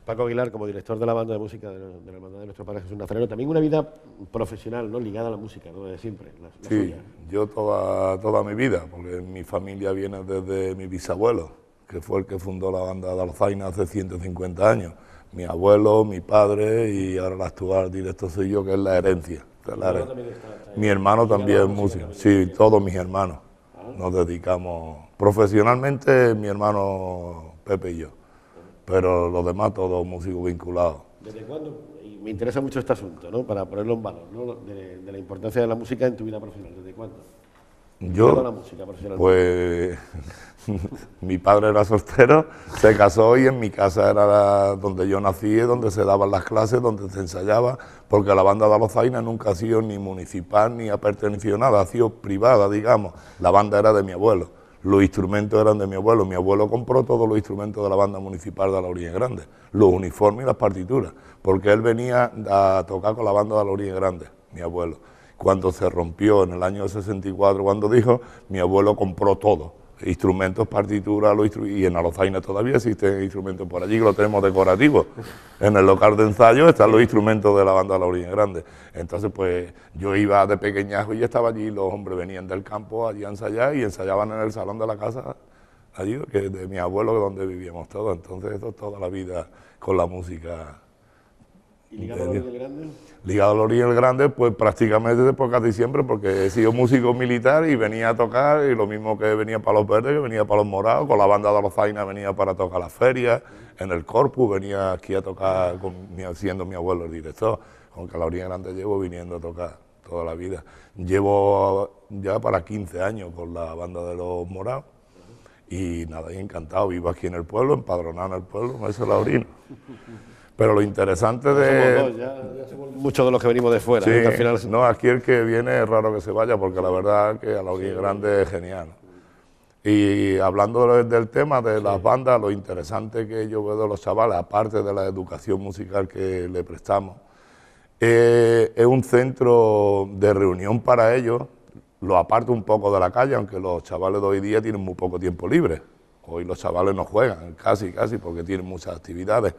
Paco Aguilar, como director de la banda de música de la Hermandad de Nuestro Padre Jesús Nazareno, también una vida profesional, ¿no?, ligada a la música, ¿no?, de siempre. La Sí, suya. yo toda mi vida, porque mi familia viene desde mi bisabuelo, que fue el que fundó la banda de Alzaina hace 150 años. Mi abuelo, mi padre, y ahora el actual director soy yo, que es la herencia. Mi hermano también es músico, sí, todos mis hermanos. Nos dedicamos profesionalmente, mi hermano Pepe y yo, pero los demás todos músicos vinculados. ¿Desde cuándo? Y me interesa mucho este asunto, ¿no?, para ponerlo en valor, ¿no?, de la importancia de la música en tu vida profesional. ¿Desde cuándo? Yo, La música profesionalmente. pues, mi padre era soltero, se casó, y en mi casa era donde yo nací, donde se daban las clases, donde se ensayaba, porque la banda de Alzaina nunca ha sido ni municipal ni ha pertenecido a nada, ha sido privada, digamos. La banda era de mi abuelo, los instrumentos eran de mi abuelo compró todos los instrumentos de la banda municipal de la Orilla Grande, los uniformes y las partituras, porque él venía a tocar con la banda de la Orilla Grande, mi abuelo. Cuando se rompió en el año 64, cuando dijo, mi abuelo compró todo, instrumentos, partituras, y en Alzaina todavía existen instrumentos por allí, que lo tenemos decorativos. En el local de ensayo están los instrumentos de la banda de la Orilla Grande. Entonces, pues, yo iba de pequeñajo y estaba allí, los hombres venían del campo allí a ensayar, y ensayaban en el salón de la casa, allí, que de mi abuelo, donde vivíamos todos. Entonces, eso toda la vida con la música. ¿Y ligado a la Orilla Grande? Ligado a la Orilla Grande, pues prácticamente desde casi siempre, porque he sido músico militar y venía a tocar, y lo mismo que venía para los verdes, que venía para los morados, con la banda de Alzaina venía para tocar las ferias, en el Corpus venía aquí a tocar, siendo mi abuelo el director, aunque a la Orilla Grande llevo viniendo a tocar toda la vida. Llevo ya para 15 años con la banda de Los Morados. Y nada, y encantado, vivo aquí en el pueblo, empadronado en el pueblo, me hizo Laurino. Pero lo interesante de... Somos dos, ya somos muchos de los que venimos de fuera. Sí, Que al final... no, aquí el que viene es raro que se vaya, porque la verdad que a Laurín Grande es genial. Y hablando del tema de las bandas, lo interesante que yo veo de los chavales, aparte de la educación musical que le prestamos, es un centro de reunión para ellos. Lo aparto un poco de la calle, aunque los chavales de hoy día tienen muy poco tiempo libre. Hoy los chavales no juegan, casi, porque tienen muchas actividades.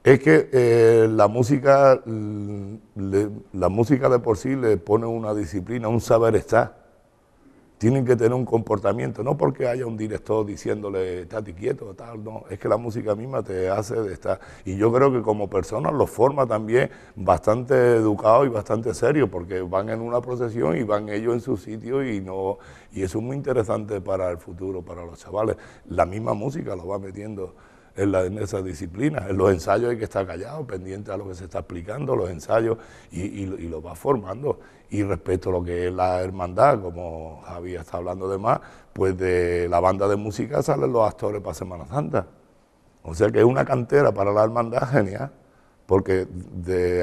Es que la música de por sí le pone una disciplina, un saber estar. Tienen que tener un comportamiento, no porque haya un director diciéndole estate quieto, tal, no, es que la música misma te hace de estar. Y yo creo que como personas los forma también bastante educados y bastante serios, porque van en una procesión y van ellos en su sitio y eso es muy interesante para el futuro, para los chavales. La misma música los va metiendo en esa disciplina. En los ensayos hay que estar callado, pendiente a lo que se está explicando, los ensayos, y lo va formando. Y respecto a lo que es la hermandad, como Javi está hablando de más, pues de la banda de música salen los actores para Semana Santa. O sea que es una cantera para la hermandad genial, porque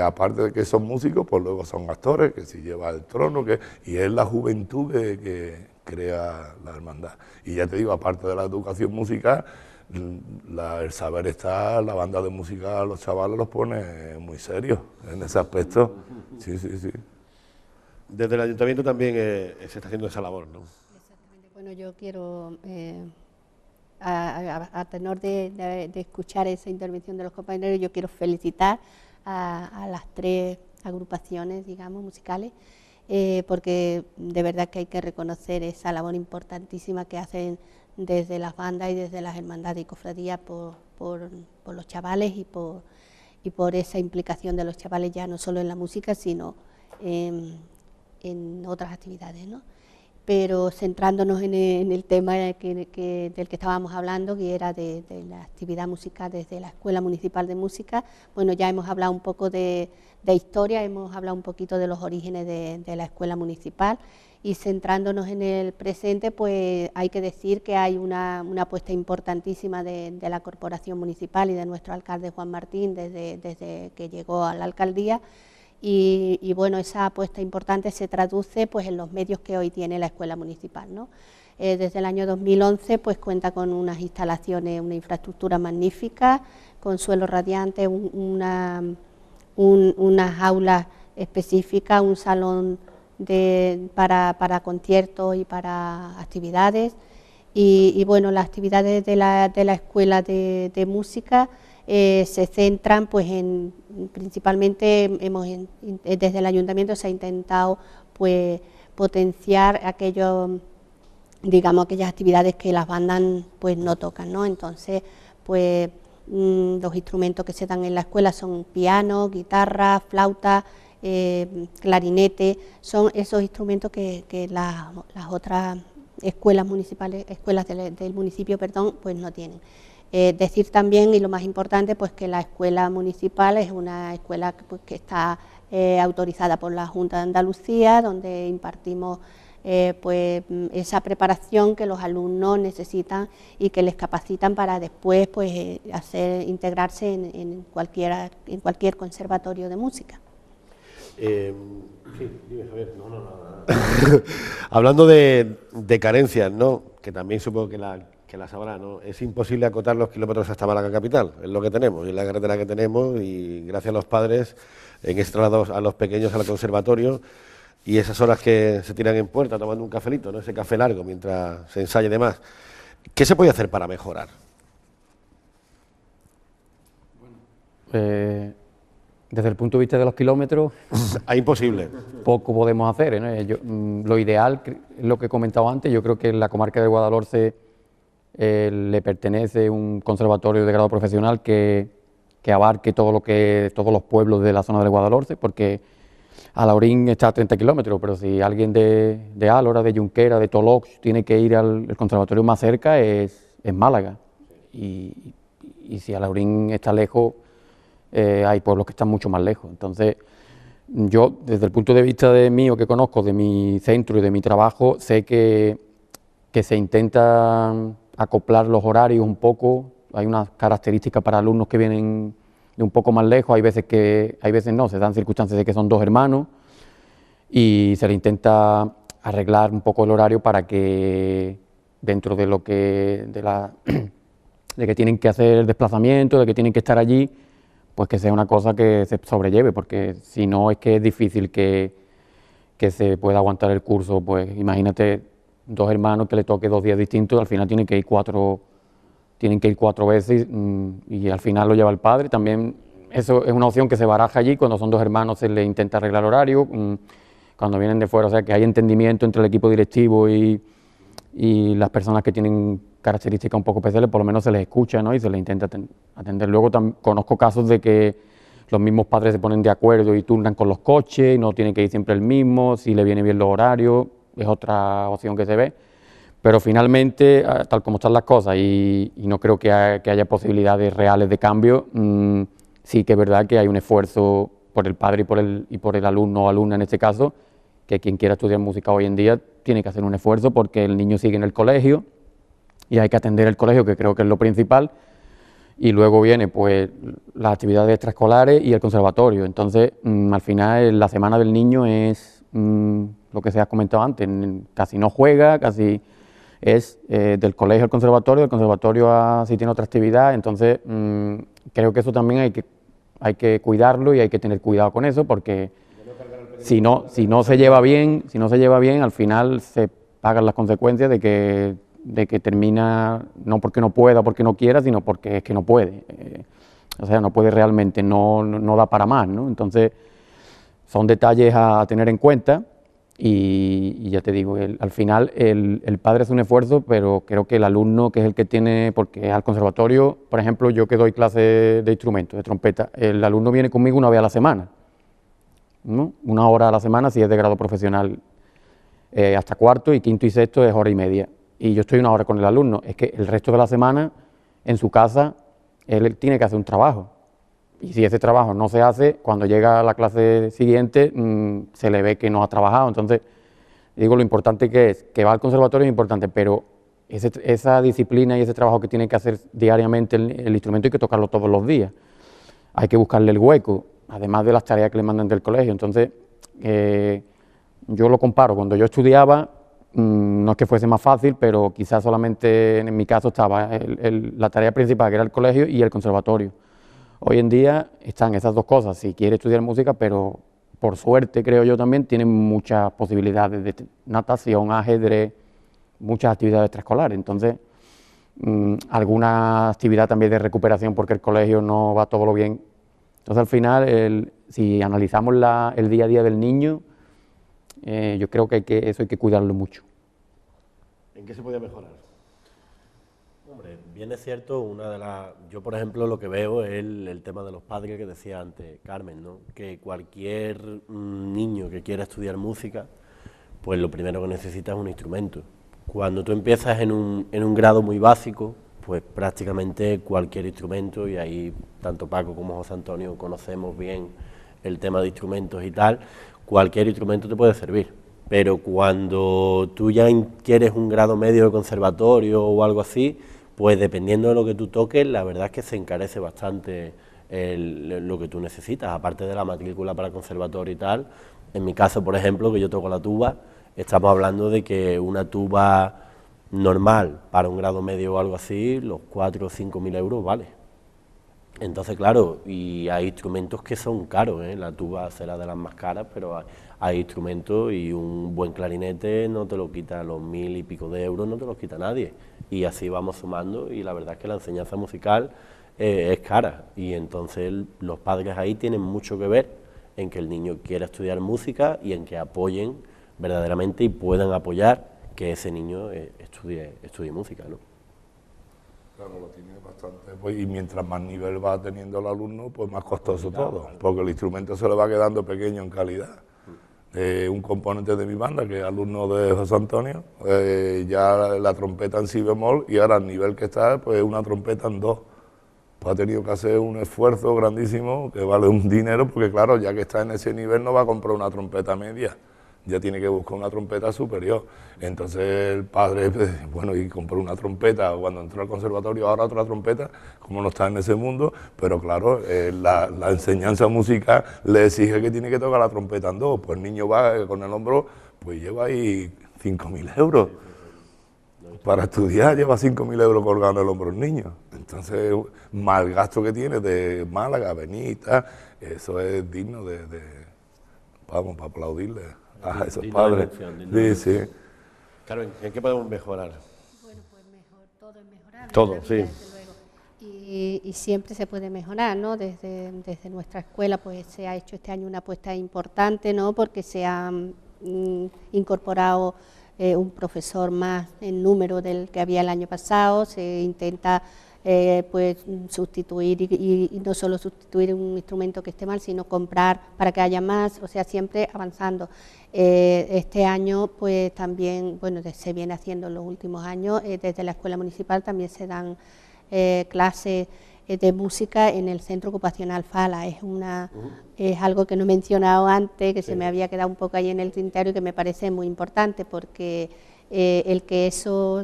aparte de que son músicos, pues luego son actores, que si lleva el trono, y es la juventud que crea la hermandad. Y ya te digo, aparte de la educación musical, el saber estar, la banda de música, los chavales los pone muy serios en ese aspecto. Sí. Desde el ayuntamiento también se está haciendo esa labor, ¿no? Exactamente. Bueno, yo quiero, a tenor de escuchar esa intervención de los compañeros, yo quiero felicitar a las tres agrupaciones, digamos, musicales, porque de verdad que hay que reconocer esa labor importantísima que hacen desde las bandas y desde las hermandades y cofradías por los chavales y por esa implicación de los chavales ya no solo en la música, sino en otras actividades, ¿no? Pero centrándonos en el tema del que estábamos hablando, que era de la actividad musical desde la Escuela Municipal de Música, bueno, ya hemos hablado un poco de historia, hemos hablado un poquito de los orígenes de la Escuela Municipal, y centrándonos en el presente, pues hay que decir que hay una apuesta importantísima de la Corporación Municipal y de nuestro alcalde Juan Martín desde que llegó a la alcaldía. Y bueno, esa apuesta importante se traduce pues en los medios que hoy tiene la Escuela Municipal, ¿no? Desde el año 2011 pues cuenta con unas instalaciones, una infraestructura magnífica, con suelo radiante, unas aulas específicas, un salón para conciertos y para actividades. Y bueno, las actividades de la Escuela de Música se centran pues principalmente desde el ayuntamiento se ha intentado pues potenciar aquellas actividades que las bandas pues no tocan, ¿no? Entonces pues los instrumentos que se dan en la escuela son piano, guitarra, flauta, clarinete, son esos instrumentos que las otras escuelas municipales, del municipio, pues no tienen. Decir también, y lo más importante, pues que la escuela municipal es una escuela que está autorizada por la Junta de Andalucía, donde impartimos pues esa preparación que los alumnos necesitan y que les capacitan para después pues integrarse en cualquier conservatorio de música. Sí, dime, Javier. No. Hablando de carencias, ¿no? Que también supongo que las habrá, ¿no? Es imposible acotar los kilómetros hasta Málaga capital, es lo que tenemos, es la carretera que tenemos, y gracias a los padres en este traslado a los pequeños al conservatorio y esas horas que se tiran en puerta tomando un cafelito, ¿no? Ese café largo mientras se ensaya y demás. ¿Qué se puede hacer para mejorar? Desde el punto de vista de los kilómetros, Es imposible. Poco podemos hacer, ¿no? Lo ideal, lo que he comentado antes, yo creo que en la comarca de Guadalhorce le pertenece un conservatorio de grado profesional que abarque todos los pueblos de la zona de Guadalhorce, porque Alhaurín está a 30 kilómetros, pero si alguien de Álora, de Junquera, de Tolox tiene que ir al conservatorio más cerca es Málaga, y si Alhaurín está lejos, hay pueblos que están mucho más lejos. Entonces, Yo, desde el punto de vista de mío que conozco, de mi centro y de mi trabajo, sé que se intentan acoplar los horarios un poco. Hay unas características para alumnos que vienen de un poco más lejos, hay veces no, se dan circunstancias de que son dos hermanos y se le intenta arreglar un poco el horario para que dentro de lo que de que tienen que hacer el desplazamiento, de que tienen que estar allí, pues que sea una cosa que se sobrelleve, porque si no es que es difícil que se pueda aguantar el curso. Pues imagínate dos hermanos que le toque 2 días distintos, al final tienen que ir 4 veces y al final lo lleva el padre. También eso es una opción que se baraja allí, cuando son dos hermanos se les intenta arreglar horario, cuando vienen de fuera, o sea que hay entendimiento entre el equipo directivo y las personas que tienen características un poco especiales, por lo menos se les escucha, ¿no? Y se les intenta atender. Luego conozco casos de que los mismos padres se ponen de acuerdo y turnan con los coches, no tiene que ir siempre el mismo, si le viene bien los horarios, es otra opción que se ve. Pero finalmente, tal como están las cosas, y no creo que haya posibilidades reales de cambio, sí que es verdad que hay un esfuerzo por el padre y por el alumno o alumna en este caso, que quien quiera estudiar música hoy en día tiene que hacer un esfuerzo porque el niño sigue en el colegio y hay que atender el colegio, que creo que es lo principal, y luego viene pues las actividades extraescolares y el conservatorio. Entonces, al final la semana del niño es lo que se ha comentado antes, casi no juega, casi es del colegio al conservatorio, del conservatorio a si tiene otra actividad. Entonces, creo que eso también hay que cuidarlo y hay que tener cuidado con eso, porque si no se lleva bien, al final se pagan las consecuencias de que termina, no porque no pueda, porque no quiera, sino porque es que no puede. O sea, no puede realmente, no da para más, ¿no? Entonces, son detalles a tener en cuenta y ya te digo, al final el padre hace un esfuerzo, pero creo que el alumno, que es el que tiene, porque al conservatorio, por ejemplo, yo que doy clases de instrumentos, de trompeta, el alumno viene conmigo 1 vez a la semana, ¿no? 1 hora a la semana si es de grado profesional, hasta cuarto, y quinto y sexto es 1 hora y media. Y yo estoy 1 hora con el alumno. Es que el resto de la semana, en su casa, él tiene que hacer un trabajo. Y si ese trabajo no se hace, cuando llega a la clase siguiente, se le ve que no ha trabajado. Entonces, digo, lo importante que es, que va al conservatorio es importante, pero esa disciplina y ese trabajo que tiene que hacer diariamente el instrumento hay que tocarlo todos los días. Hay que buscarle el hueco, además de las tareas que le mandan del colegio. Entonces, yo lo comparo, cuando yo estudiaba, no es que fuese más fácil, pero quizás solamente en mi caso estaba la tarea principal, que era el colegio y el conservatorio. Hoy en día están esas dos cosas, si quiere estudiar música, pero por suerte, creo yo también, tienen muchas posibilidades de natación, ajedrez, muchas actividades extraescolares. Entonces, alguna actividad también de recuperación porque el colegio no va todo lo bien. Entonces, al final, si analizamos el día a día del niño, yo creo que eso hay que cuidarlo mucho. ¿En qué se puede mejorar? Hombre, bien es cierto, yo por ejemplo lo que veo es el tema de los padres que decía antes Carmen, ¿no? Que cualquier niño que quiera estudiar música, pues lo primero que necesita es un instrumento. Cuando tú empiezas en un grado muy básico, pues prácticamente cualquier instrumento, y ahí tanto Paco como José Antonio conocemos bien el tema de instrumentos y tal, cualquier instrumento te puede servir, pero cuando tú ya quieres un grado medio de conservatorio o algo así, pues dependiendo de lo que tú toques, la verdad es que se encarece bastante lo que tú necesitas, aparte de la matrícula para conservatorio y tal. En mi caso, por ejemplo, que yo toco la tuba, estamos hablando de que una tuba normal para un grado medio o algo así, los 4 o 5 mil euros vale. Entonces, claro, y hay instrumentos que son caros, ¿eh? La tuba será de las más caras, pero hay instrumentos, y un buen clarinete no te lo quita, los 1000 y pico de euros no te los quita nadie. Y así vamos sumando, y la verdad es que la enseñanza musical es cara, y entonces los padres ahí tienen mucho que ver en que el niño quiera estudiar música y en que apoyen verdaderamente y puedan apoyar que ese niño estudie música, ¿no? Claro, lo tiene bastante, pues, y mientras más nivel va teniendo el alumno, pues más costoso todo, porque el instrumento se le va quedando pequeño en calidad. Un componente de mi banda, que es alumno de José Antonio, ya la trompeta en si bemol, y ahora al nivel que está, pues una trompeta en do, pues ha tenido que hacer un esfuerzo grandísimo que vale un dinero, porque claro, ya que está en ese nivel no va a comprar una trompeta media, ya tiene que buscar una trompeta superior. Entonces el padre, pues, bueno, y compró una trompeta cuando entró al conservatorio, ahora otra trompeta, como no está en ese mundo, pero claro, la enseñanza musical le exige que tiene que tocar la trompeta en dos, pues el niño va con el hombro, pues lleva ahí 5.000 euros. Para estudiar lleva 5.000 euros colgando el hombro el niño. Entonces, más el gasto que tiene de Málaga, Benita, eso es digno vamos, para aplaudirle a esos padres. Sí, sí. Carmen, ¿en qué podemos mejorar? Bueno, pues mejor, todo es mejorable. Todo, sí. Desde luego. Y siempre se puede mejorar, ¿no? Desde nuestra escuela pues se ha hecho este año una apuesta importante, ¿no? Porque se han incorporado un profesor más en número del que había el año pasado, se intenta pues sustituir y no solo sustituir un instrumento que esté mal, sino comprar para que haya más, o sea, siempre avanzando. Este año pues también, bueno, se viene haciendo en los últimos años, desde la escuela municipal también se dan clases de música en el Centro Ocupacional Fala. Es algo que no he mencionado antes, que se me había quedado un poco ahí en el tintero y que me parece muy importante, porque el que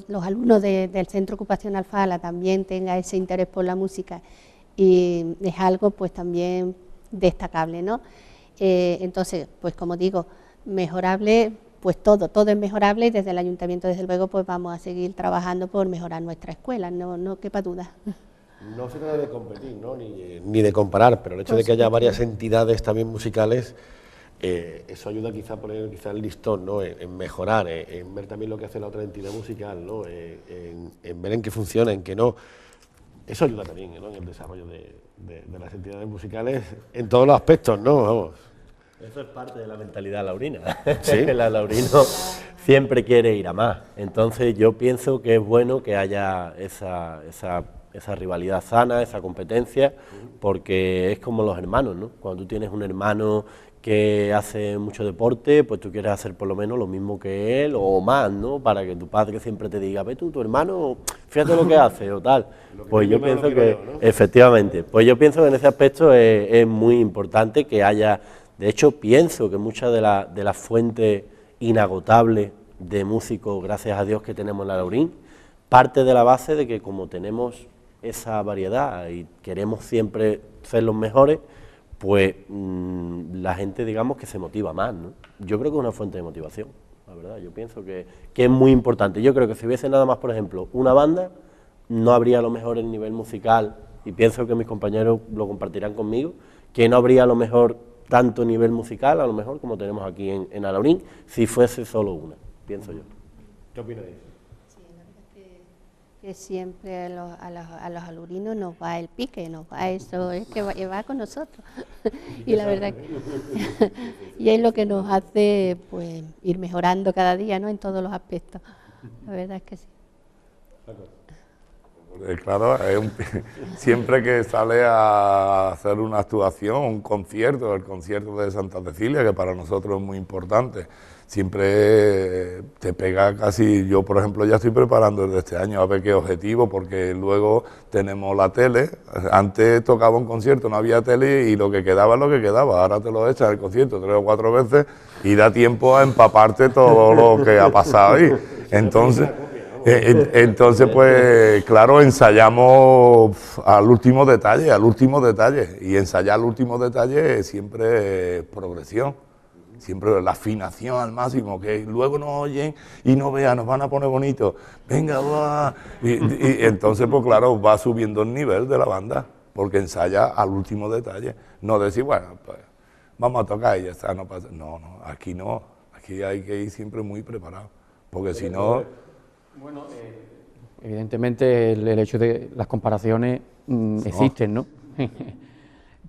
los alumnos del Centro Ocupacional Fala también tengan ese interés por la música y es algo pues también destacable, ¿no? Entonces, pues como digo, mejorable, pues todo es mejorable y desde el Ayuntamiento desde luego pues vamos a seguir trabajando por mejorar nuestra escuela, no quepa duda. No se trata de competir, ¿no? ni de comparar, pero el hecho de que haya varias entidades también musicales, eso ayuda quizá a poner el listón, ¿no? En mejorar, en ver también lo que hace la otra entidad musical, ¿no? En ver en qué funciona, en qué no. Eso ayuda también, ¿no? En el desarrollo de las entidades musicales en todos los aspectos, ¿no? Vamos. Eso es parte de la mentalidad laurina. ¿Sí? El laurino siempre quiere ir a más. Entonces yo pienso que es bueno que haya esa rivalidad sana, esa competencia, porque es como los hermanos, ¿no? Cuando tú tienes un hermano que hace mucho deporte, pues tú quieres hacer por lo menos lo mismo que él o más, ¿no? Para que tu padre siempre te diga, ve tú, tu hermano, fíjate lo que hace o tal. Pues yo pienso que, efectivamente, pues yo pienso que en ese aspecto es muy importante que haya, de hecho pienso que muchas de las fuentes inagotables de músicos, gracias a Dios que tenemos en la Laurín, parte de la base de que como tenemos esa variedad y queremos siempre ser los mejores, pues la gente, digamos, que se motiva más, ¿no? Yo creo que es una fuente de motivación, la verdad. Yo pienso que es muy importante. Yo creo que si hubiese nada más, por ejemplo, una banda, no habría a lo mejor el nivel musical, y pienso que mis compañeros lo compartirán conmigo, que no habría a lo mejor tanto nivel musical, a lo mejor, como tenemos aquí en Alaurín, si fuese solo una, pienso yo. ¿Qué opináis? Que siempre a los alurinos nos va el pique, nos va eso, es que va con nosotros. Y la verdad y es lo que nos hace pues ir mejorando cada día, ¿no? En todos los aspectos. La verdad es que sí. Claro, siempre que sale a hacer una actuación, un concierto, el concierto de Santa Cecilia, que para nosotros es muy importante, siempre te pega casi, yo por ejemplo ya estoy preparando desde este año a ver qué objetivo, porque luego tenemos la tele, antes tocaba un concierto, no había tele y lo que quedaba es lo que quedaba, ahora te lo echas el concierto 3 o 4 veces y da tiempo a empaparte todo lo que ha pasado ahí. Entonces, pues claro, ensayamos al último detalle, y ensayar al último detalle siempre es progresión, siempre la afinación al máximo, que luego nos oyen y no vean, nos van a poner bonito, venga, va. Y entonces, pues claro, va subiendo el nivel de la banda, porque ensaya al último detalle, no decir, bueno, pues vamos a tocar y ya está, no pasa, no, aquí no, aquí hay que ir siempre muy preparado, porque si no... Bueno, evidentemente el hecho de las comparaciones existen, ¿no?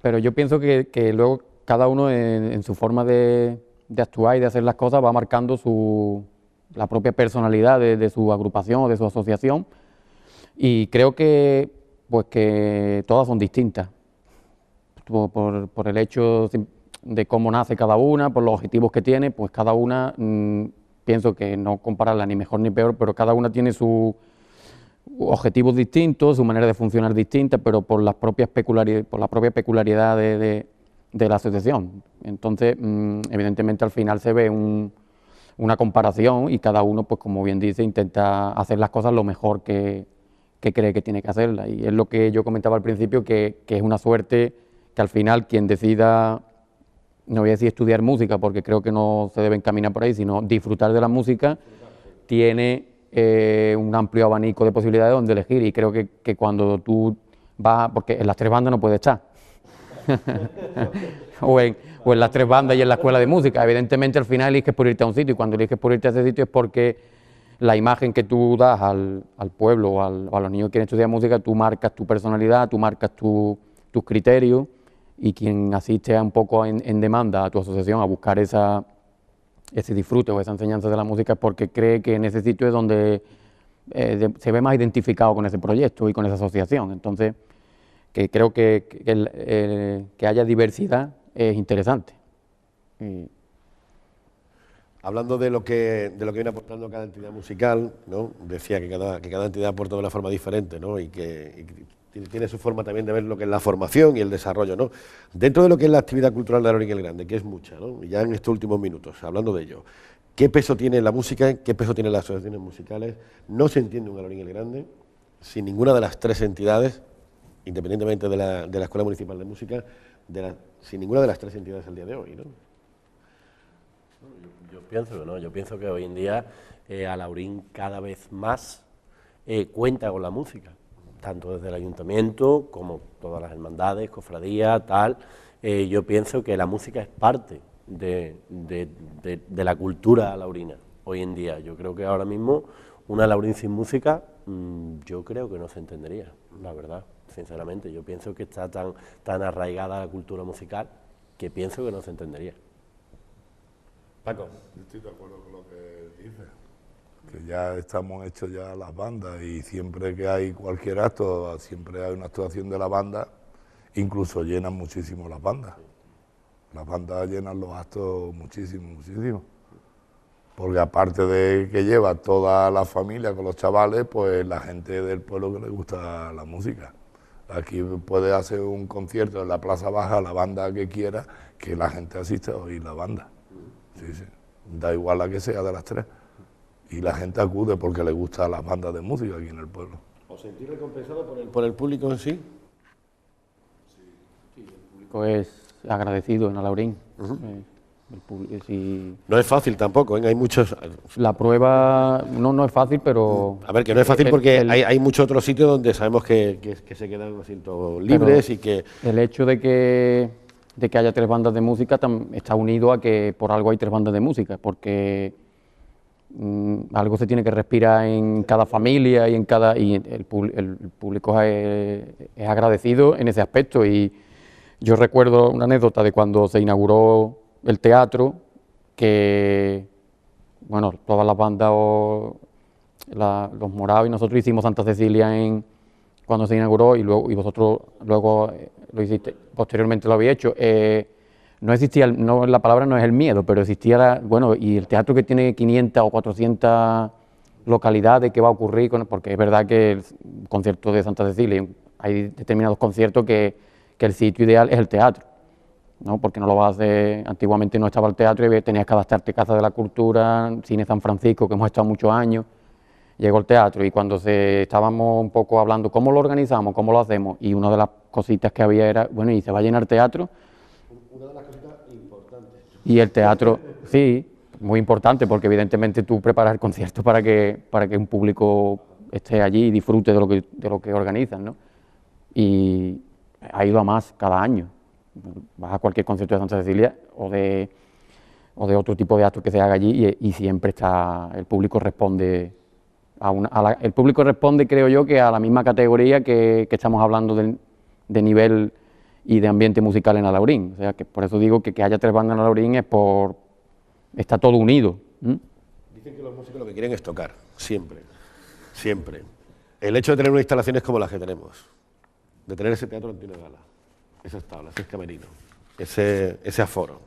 Pero yo pienso que luego cada uno en su forma de actuar y de hacer las cosas va marcando la propia personalidad de su agrupación o de su asociación, y creo que todas son distintas por el hecho de cómo nace cada una, por los objetivos que tiene, pues cada una... pienso que no compararla ni mejor ni peor, pero cada una tiene objetivos distintos, su manera de funcionar distinta, pero por las propias peculiaridades de la asociación. Entonces, evidentemente al final se ve una comparación y cada uno, pues como bien dice, intenta hacer las cosas lo mejor que cree que tiene que hacerlas. Y es lo que yo comentaba al principio, que es una suerte que al final quien decida, no voy a decir estudiar música, porque creo que no se debe encaminar por ahí, sino disfrutar de la música, tiene un amplio abanico de posibilidades donde elegir. Y creo que cuando tú vas, porque en las tres bandas no puedes estar, o en las tres bandas y en la escuela de música, evidentemente al final eliges por irte a un sitio, y cuando eliges por irte a ese sitio es porque la imagen que tú das al pueblo o a los niños que quieren estudiar música, tú marcas tu personalidad, tú marcas tus criterios, y quien asiste un poco en demanda a tu asociación a buscar ese disfrute o esa enseñanza de la música es porque cree que en ese sitio es donde se ve más identificado con ese proyecto y con esa asociación. Entonces, que creo que haya diversidad es interesante. Hablando de lo que viene aportando cada entidad musical, ¿no? Decía que cada entidad aporta de una forma diferente, ¿no? y que tiene su forma también de ver lo que es la formación y el desarrollo, ¿no? Dentro de lo que es la actividad cultural de Alorín el Grande, que es mucha, ¿no? Y ya en estos últimos minutos, hablando de ello, ¿qué peso tiene la música? ¿Qué peso tienen las asociaciones musicales? No se entiende un Alorín el Grande sin ninguna de las tres entidades, independientemente de la Escuela Municipal de Música, sin ninguna de las tres entidades al día de hoy, ¿no? Yo pienso que no, yo pienso que hoy en día Alhaurín cada vez más cuenta con la música, tanto desde el ayuntamiento como todas las hermandades, cofradías, tal. Yo pienso que la música es parte de la cultura alaurina hoy en día. Yo creo que ahora mismo un Alhaurín sin música, yo creo que no se entendería, la verdad, sinceramente. Yo pienso que está tan arraigada la cultura musical que pienso que no se entendería. Paco. Yo estoy de acuerdo con lo que dices, que ya estamos hechos ya las bandas y siempre que hay cualquier acto, siempre hay una actuación de la banda, incluso llenan muchísimo las bandas. Las bandas llenan los actos muchísimo, muchísimo. Porque aparte de que lleva toda la familia con los chavales, pues la gente del pueblo que le gusta la música. Aquí puede hacer un concierto en la Plaza Baja, la banda que quiera, que la gente asista a oír la banda. Sí, sí. Da igual la que sea de las tres. Y la gente acude porque le gustan las bandas de música aquí en el pueblo. ¿Os sentís recompensado por el público en sí? Sí, el público es agradecido en Alhaurín. No es fácil tampoco, ¿eh? Hay muchos... La prueba no es fácil, pero... A ver, que no es fácil porque hay muchos otros sitios donde sabemos que se quedan asientos libres y que... El hecho de que haya tres bandas de música está unido a que por algo hay tres bandas de música, porque algo se tiene que respirar en cada familia y el público es agradecido en ese aspecto. Y yo recuerdo una anécdota de cuando se inauguró el teatro, que bueno, todas las bandas, los Morados y nosotros hicimos Santa Cecilia cuando se inauguró, y vosotros luego lo hiciste, posteriormente lo habéis hecho. No existía, la palabra no es el miedo, pero existía, y el teatro que tiene 500 o 400 localidades, ¿qué va a ocurrir? Porque es verdad que el concierto de Santa Cecilia, hay determinados conciertos que el sitio ideal es el teatro, ¿no? Porque no lo vas a hacer, antiguamente no estaba el teatro y tenías que adaptarte a Casa de la Cultura, Cine San Francisco, que hemos estado muchos años. Llegó el teatro y cuando estábamos un poco hablando cómo lo organizamos, cómo lo hacemos, y una de las cositas que había era, bueno, ¿y se va a llenar teatro? Una de las cositas importantes. Y el teatro, sí, muy importante, porque evidentemente tú preparas el concierto para que un público esté allí y disfrute de lo que organizan, ¿no? Y ha ido a más cada año. Vas a cualquier concierto de Santa Cecilia o de otro tipo de actos que se haga allí y siempre el público responde el público responde, creo yo, que a la misma categoría que estamos hablando de nivel y de ambiente musical en Alhaurín. O sea, que por eso digo que haya tres bandas en Alhaurín está todo unido. Dicen que los músicos lo que quieren es tocar, siempre, siempre. El hecho de tener unas instalaciones como las que tenemos, de tener ese teatro Antonio Gala, esas tablas, ese camerino, ese aforo,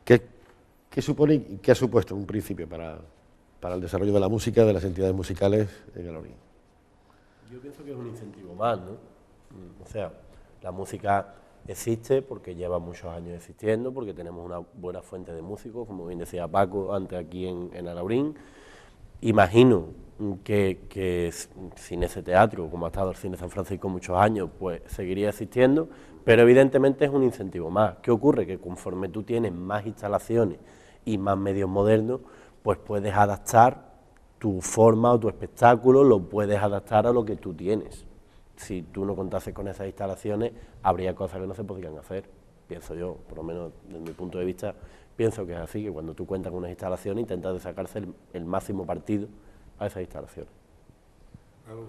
¿qué supone y qué ha supuesto en un principio para el desarrollo de la música, de las entidades musicales en Alhaurín? Yo pienso que es un incentivo más, ¿no? O sea, la música existe porque lleva muchos años existiendo, porque tenemos una buena fuente de músicos, como bien decía Paco antes aquí en Alaurín. Imagino que sin ese teatro, como ha estado el Cine San Francisco muchos años, pues seguiría existiendo, pero evidentemente es un incentivo más. ¿Qué ocurre? Que conforme tú tienes más instalaciones y más medios modernos, pues puedes adaptar tu forma o tu espectáculo, lo puedes adaptar a lo que tú tienes. Si tú no contases con esas instalaciones, habría cosas que no se podrían hacer, pienso yo, por lo menos desde mi punto de vista, pienso que es así, que cuando tú cuentas con unas instalaciones, intentas de sacarse el máximo partido a esas instalaciones. Claro,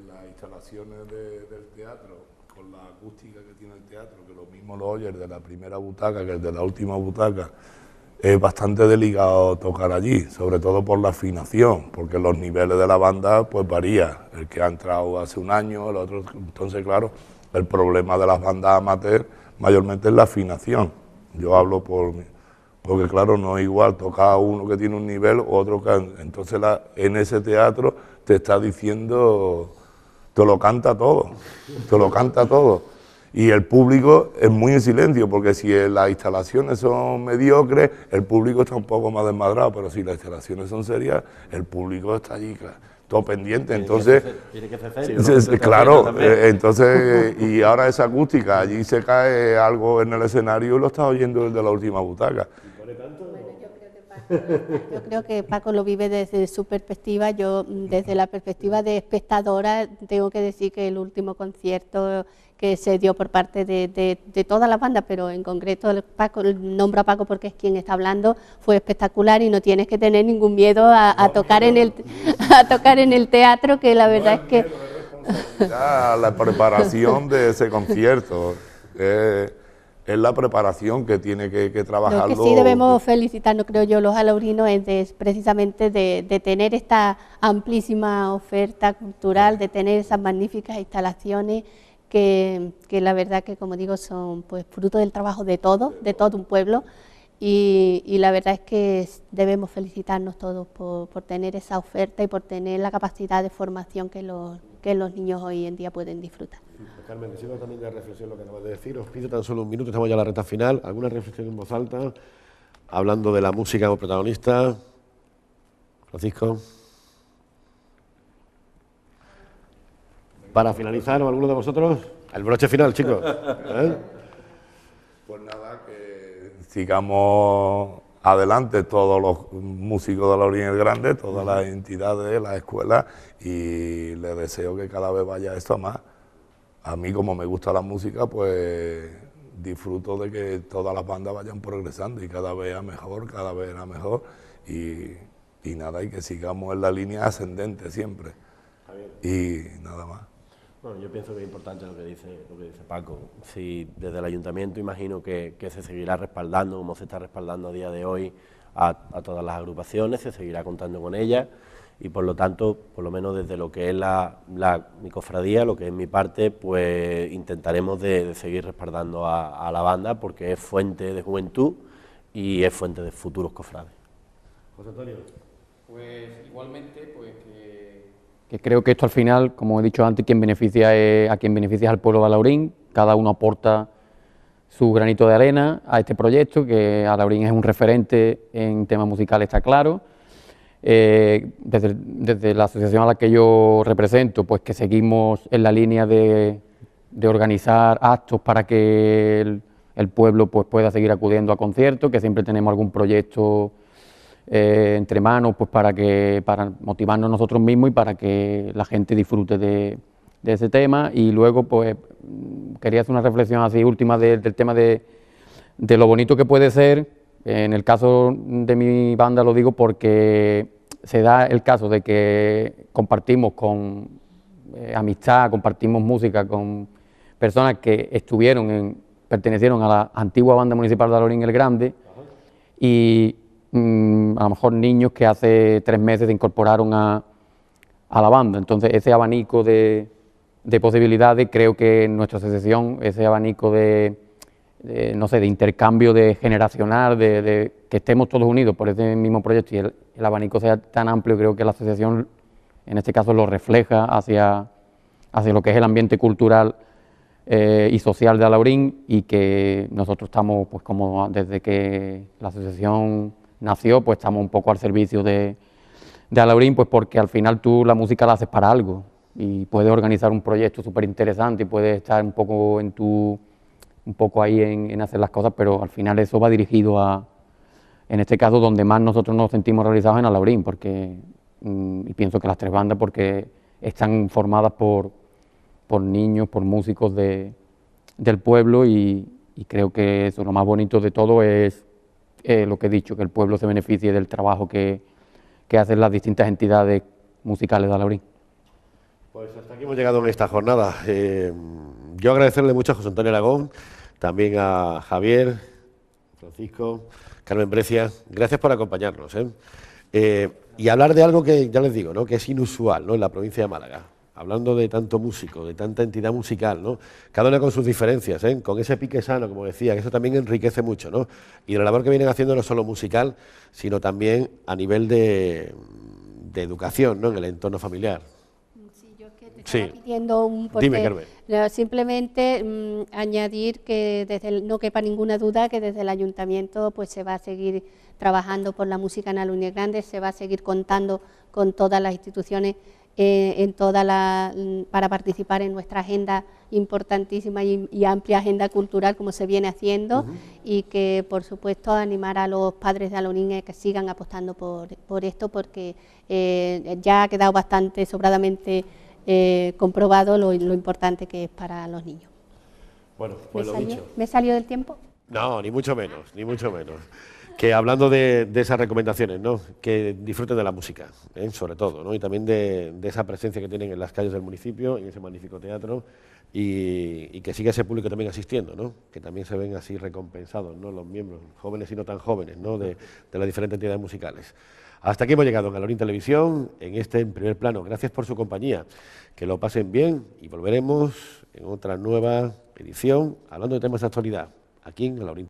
las instalaciones del teatro, con la acústica que tiene el teatro, que lo mismo lo oyes de la primera butaca que el de la última butaca, es bastante delicado tocar allí, sobre todo por la afinación, porque los niveles de la banda pues varía, el que ha entrado hace un año, el otro, entonces claro, el problema de las bandas amateur mayormente es la afinación. Yo hablo porque claro, no es igual tocar uno que tiene un nivel o otro que... Entonces en ese teatro te está diciendo, te lo canta todo, te lo canta todo. Y el público es muy en silencio, porque si las instalaciones son mediocres, el público está un poco más desmadrado, pero si las instalaciones son serias, el público está allí, todo pendiente. Entonces, tiene que ser serio, ¿no? Claro, entonces, y ahora esa acústica, allí se cae algo en el escenario y lo está oyendo desde la última butaca. Yo creo que Paco lo vive desde su perspectiva. Yo, desde la perspectiva de espectadora, tengo que decir que el último concierto que se dio por parte de toda la banda, pero en concreto Paco, nombro a Paco porque es quien está hablando, fue espectacular y no tienes que tener ningún miedo a tocar en el teatro, que la verdad es que... La preparación de ese concierto es la preparación que tiene que trabajarlo. Lo que sí debemos felicitarnos, creo yo, los alaurinos, es precisamente de tener esta amplísima oferta cultural, de tener esas magníficas instalaciones que la verdad que, como digo, son pues fruto del trabajo de todo un pueblo, y la verdad es que debemos felicitarnos todos por tener esa oferta y por tener la capacidad de formación que los niños hoy en día pueden disfrutar. Carmen, que sirva también de reflexión lo que acabas de decir. Os pido tan solo un minuto, estamos ya en la recta final. ¿Alguna reflexión en voz alta? Hablando de la música como protagonista. Francisco. Para finalizar, ¿o alguno de vosotros? El broche final, chicos. Pues nada, que sigamos adelante todos los músicos de Alaurín el Grande, todas las entidades, las escuelas, y les deseo que cada vez vaya esto a más. A mí, como me gusta la música, pues disfruto de que todas las bandas vayan progresando y cada vez a mejor, y nada, y que sigamos en la línea ascendente siempre. Y nada más. Bueno, yo pienso que es importante lo que dice Paco. Si desde el ayuntamiento imagino que se seguirá respaldando, como se está respaldando a día de hoy, a todas las agrupaciones, se seguirá contando con ellas, y por lo tanto, por lo menos desde lo que es mi cofradía, lo que es mi parte, pues intentaremos de seguir respaldando a la banda, porque es fuente de juventud y es fuente de futuros cofrades. José Antonio. Pues igualmente, pues que creo que esto al final, como he dicho antes, a quien beneficia es al pueblo de Alaurín. Cada uno aporta su granito de arena a este proyecto, que Alaurín es un referente en temas musicales, está claro. Desde la asociación a la que yo represento, pues que seguimos en la línea de organizar actos para que el pueblo pues pueda seguir acudiendo a conciertos, que siempre tenemos algún proyecto entre manos, pues para motivarnos nosotros mismos y para que la gente disfrute de ese tema. Y luego pues quería hacer una reflexión así última del tema de lo bonito que puede ser. En el caso de mi banda lo digo porque se da el caso de que compartimos con amistad, compartimos música con personas que pertenecieron a la antigua banda municipal de Alaurín el Grande, y a lo mejor niños que hace 3 meses se incorporaron a la banda. Entonces ese abanico de posibilidades, creo que en nuestra asociación, ese abanico de intercambio generacional, de que estemos todos unidos por ese mismo proyecto y el abanico sea tan amplio, creo que la asociación en este caso lo refleja hacia hacia lo que es el ambiente cultural y social de Alaurín, y que nosotros estamos, pues como desde que la asociación nació, pues estamos un poco al servicio de Alaurín, pues porque al final tú la música la haces para algo y puedes organizar un proyecto súper interesante y puedes estar un poco ahí en hacer las cosas, pero al final eso va dirigido a, en este caso, donde más nosotros nos sentimos realizados, en Alaurín, porque, y pienso que las tres bandas, porque están formadas por niños, por músicos del pueblo, y creo que eso, lo más bonito de todo es lo que he dicho, que el pueblo se beneficie del trabajo que hacen las distintas entidades musicales de Alaurín. Pues hasta aquí hemos llegado en esta jornada. Yo agradecerle mucho a José Antonio Aragón, también a Javier, Francisco, Carmen Breccia, gracias por acompañarnos, y hablar de algo que, ya les digo, ¿no?, que es inusual, ¿no?, en la provincia de Málaga. Hablando de tanto músico, de tanta entidad musical, ¿no?, cada una con sus diferencias, con ese pique sano, como decía, que eso también enriquece mucho, ¿no?, y la labor que vienen haciendo no solo musical, sino también a nivel de educación, ¿no?, en el entorno familiar. Sí, yo es que te estaba pidiendo un... Dime, Carmen. Simplemente añadir que no quepa ninguna duda que desde el Ayuntamiento pues se va a seguir trabajando por la música en Alaurín el Grande, se va a seguir contando con todas las instituciones para participar en nuestra agenda importantísima y amplia agenda cultural, como se viene haciendo, y que por supuesto animar a los padres de Alaurín a que sigan apostando por esto, porque ya ha quedado bastante sobradamente comprobado lo importante que es para los niños. Bueno, pues lo dicho. ¿Me salió del tiempo? No, ni mucho menos, ni mucho menos. Que hablando de esas recomendaciones, ¿no?, que disfruten de la música, sobre todo, ¿no?, y también de esa presencia que tienen en las calles del municipio, en ese magnífico teatro, y que siga ese público también asistiendo, ¿no?, que también se ven así recompensados, ¿no?, los miembros, jóvenes y no tan jóvenes, ¿no?, de las diferentes entidades musicales. Hasta aquí hemos llegado en Alaurín Televisión, en primer plano. Gracias por su compañía, que lo pasen bien, y volveremos en otra nueva edición hablando de temas de actualidad, aquí en Alaurín.